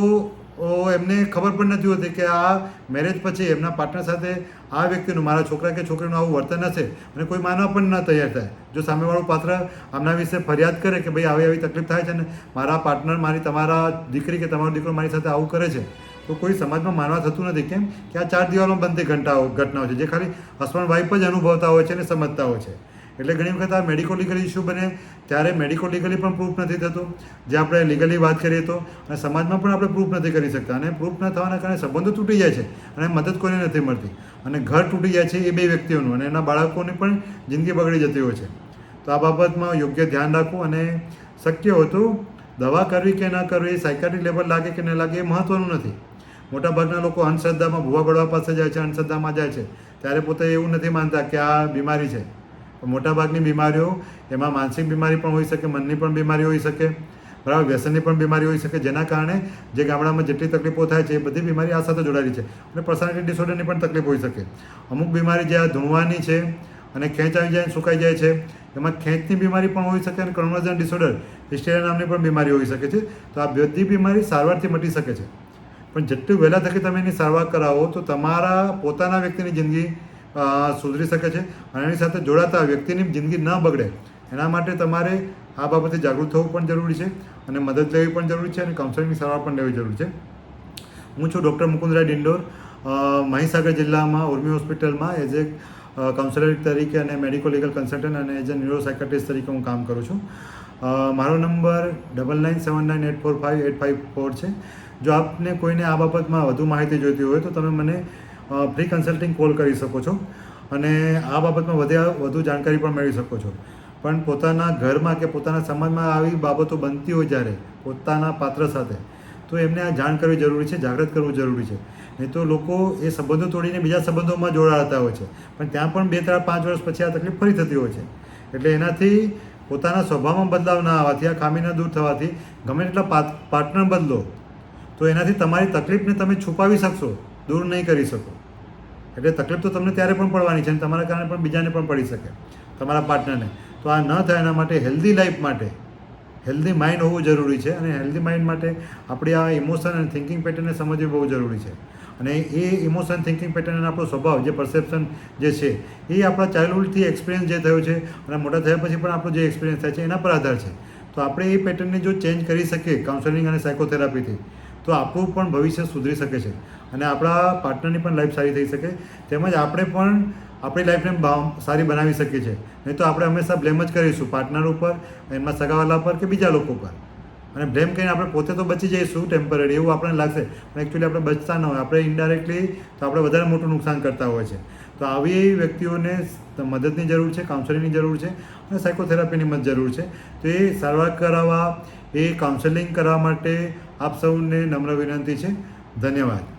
એમને ખબર પણ નથી હોતી કે આ મેરેજ પછી એમના પાર્ટનર સાથે આ વ્યક્તિનું, મારા છોકરા કે છોકરીનું આવું વર્તન હશે, અને કોઈ માનવા પણ ન તૈયાર થાય. જો સામેવાળું પાત્ર આમના વિશે ફરિયાદ કરે કે ભાઈ આવી તકલીફ થાય છે ને મારા પાર્ટનર, તમારા દીકરી કે તમારો દીકરો મારી સાથે આવું કરે છે, તો કોઈ સમાજમાં માનવા થતું નથી. કેમ કે આ 4 દિવાલોમાં બનતી ઘટનાઓ છે જે ખાલી હસબન્ડ વાઈફ જ અનુભવતા હોય છે અને સમજતા હોય છે. એટલે ઘણી વખત આ મેડિકો લીગલ ઇસ્યુ બને ત્યારે મેડિકો લીગલી પણ પ્રૂફ નથી થતું, જે આપણે લીગલી વાત કરીએ તો, અને સમાજમાં પણ આપણે પ્રૂફ નથી કરી શકતા, અને પ્રૂફ ન થવાના કારણે સંબંધો તૂટી જાય છે અને મદદ કોઈને નથી મળતી, અને ઘર તૂટી જાય છે એ 2 વ્યક્તિઓનું, અને એના બાળકોની પણ જિંદગી બગડી જતી હોય છે. તો આ બાબતમાં યોગ્ય ધ્યાન રાખવું, અને શક્ય હોય તો દવા કરવી કે ન કરવી, સાયકાટ્રિક લેવલ લાગે કે ન લાગે એ મહત્ત્વનું નથી. મોટાભાગના લોકો અંધશ્રદ્ધામાં ભૂવા બળવા પાસે જાય છે, અંધશ્રદ્ધામાં જાય છે, ત્યારે પોતે એવું નથી માનતા કે આ બીમારી છે. મોટાભાગની બીમારીઓ એમાં માનસિક બીમારી પણ હોઈ શકે, મનની પણ બીમારી હોઈ શકે, બરાબર, વ્યસનની પણ બીમારી હોઈ શકે, જેના કારણે જે ગામડામાં જેટલી તકલીફો થાય છે એ બધી બીમારી આ સાથે જોડાયેલી છે. અને પર્સનાલિટી ડિસઓર્ડરની પણ તકલીફ હોઈ શકે. અમુક બીમારી જે આ ધૂણવાની છે અને ખેંચ આવી જાય સુકાઈ જાય છે, એમાં ખેંચની બીમારી પણ હોઈ શકે, અને કન્વર્ઝન ડિસઓર્ડર, હિસ્ટેરિયા નામની પણ બીમારી હોઈ શકે છે. તો આ બધી બીમારી સારવારથી મટી શકે છે, પણ જેટલું વહેલા તકે તમે એની સારવાર કરાવો તો તમારા પોતાના વ્યક્તિની જિંદગી સુધરી શકે છે, અને એની સાથે જોડાતા વ્યક્તિની જિંદગી ન બગડે એના માટે તમારે આ બાબતે જાગૃત થવું પણ જરૂરી છે, અને મદદ લેવી પણ જરૂરી છે, અને કાઉન્સેલિંગની સારવાર પણ લેવી જરૂરી છે. હું છું ડૉક્ટર મુકુંદરાય ડિંડોર, મહીસાગર જિલ્લામાં ઉર્મી હોસ્પિટલમાં એઝ એ કાઉન્સેલર તરીકે અને મેડિકો લીગલ કન્સલ્ટન્ટ અને એઝ એ ન્યુરો સાયકાટ્રિસ્ટ તરીકે હું કામ કરું છું. મારો નંબર 9979845854 છે. જો આપને કોઈને આ બાબતમાં વધુ માહિતી જોઈતી હોય તો તમે મને ફ્રી કન્સલ્ટિંગ કોલ કરી શકો છો, અને આ બાબતમાં વધુ જાણકારી પણ મેળવી શકો છો. પણ પોતાના ઘરમાં કે પોતાના સમાજમાં આવી બાબતો બનતી હોય જ્યારે પોતાના પાત્ર સાથે, તો એમને આ જાણ કરવી જરૂરી છે, જાગૃત કરવું જરૂરી છે. નહીં તો લોકો એ સંબંધો તોડીને બીજા સંબંધોમાં જોડાતા હોય છે, પણ ત્યાં પણ 2, 3, 5 વર્ષ પછી આ તકલીફ ફરી થતી હોય છે. એટલે એનાથી પોતાના સ્વભાવમાં બદલાવ ના આવવાથી, આ ખામી ન દૂર થવાથી ગમે એટલા પાર્ટનર બદલો તો એનાથી તમારી તકલીફને તમે છુપાવી શકશો, દૂર નહીં કરી શકો. એટલે તકલીફ તો તમને ત્યારે પણ પડવાની છે, અને તમારા કારણે પણ બીજાને પણ પડી શકે, તમારા પાર્ટનરને. તો આ ન થાય એના માટે હેલ્ધી લાઈફ માટે હેલ્ધી માઇન્ડ હોવું જરૂરી છે, અને હેલ્ધી માઇન્ડ માટે આપણી આ ઇમોશન અને થિંકિંગ પેટર્નને સમજવી બહુ જરૂરી છે. અને એ ઇમોશન થિંકિંગ પેટર્ન અને આપણો સ્વભાવ, જે પરસેપ્શન જે છે એ આપણા ચાઇલ્ડહુડથી એક્સપિરિયન્સ જે થયો છે અને મોટા થયા પછી પણ આપણો જે એક્સપિરિયન્સ થાય છે એના પર આધાર છે. તો આપણે એ પેટર્નને જો ચેન્જ કરી શકીએ કાઉન્સેલિંગ અને સાયકોથેરાપીથી, તો આપણું પણ ભવિષ્ય સુધરી શકે છે, અને આપણા પાર્ટનરની પણ લાઈફ સારી થઈ શકે, તેમજ આપણે પણ આપણી લાઈફને સારી બનાવી શકીએ છીએ. નહીં તો આપણે હંમેશા બ્લેમ જ કરીશું પાર્ટનર ઉપર, એમના સગાવાલા પર કે બીજા લોકો પર, અને બ્લેમ કરીને આપણે પોતે તો બચી જઈશું ટેમ્પરરી એવું આપણને લાગશે, પણ એકચ્યુઅલી આપણે બચતા ન હોય, આપણે ઇનડાયરેક્ટલી તો આપણે વધારે મોટું નુકસાન કરતા હોય છે. તો આવી વ્યક્તિઓને મદદની જરૂર છે, કાઉન્સેલિંગની જરૂર છે, અને સાયકોથેરાપીની જરૂર છે. તો એ સારવાર કરાવવા, એ કાઉન્સેલિંગ કરવા માટે આપ સૌને નમ્ર વિનંતી છે. ધન્યવાદ.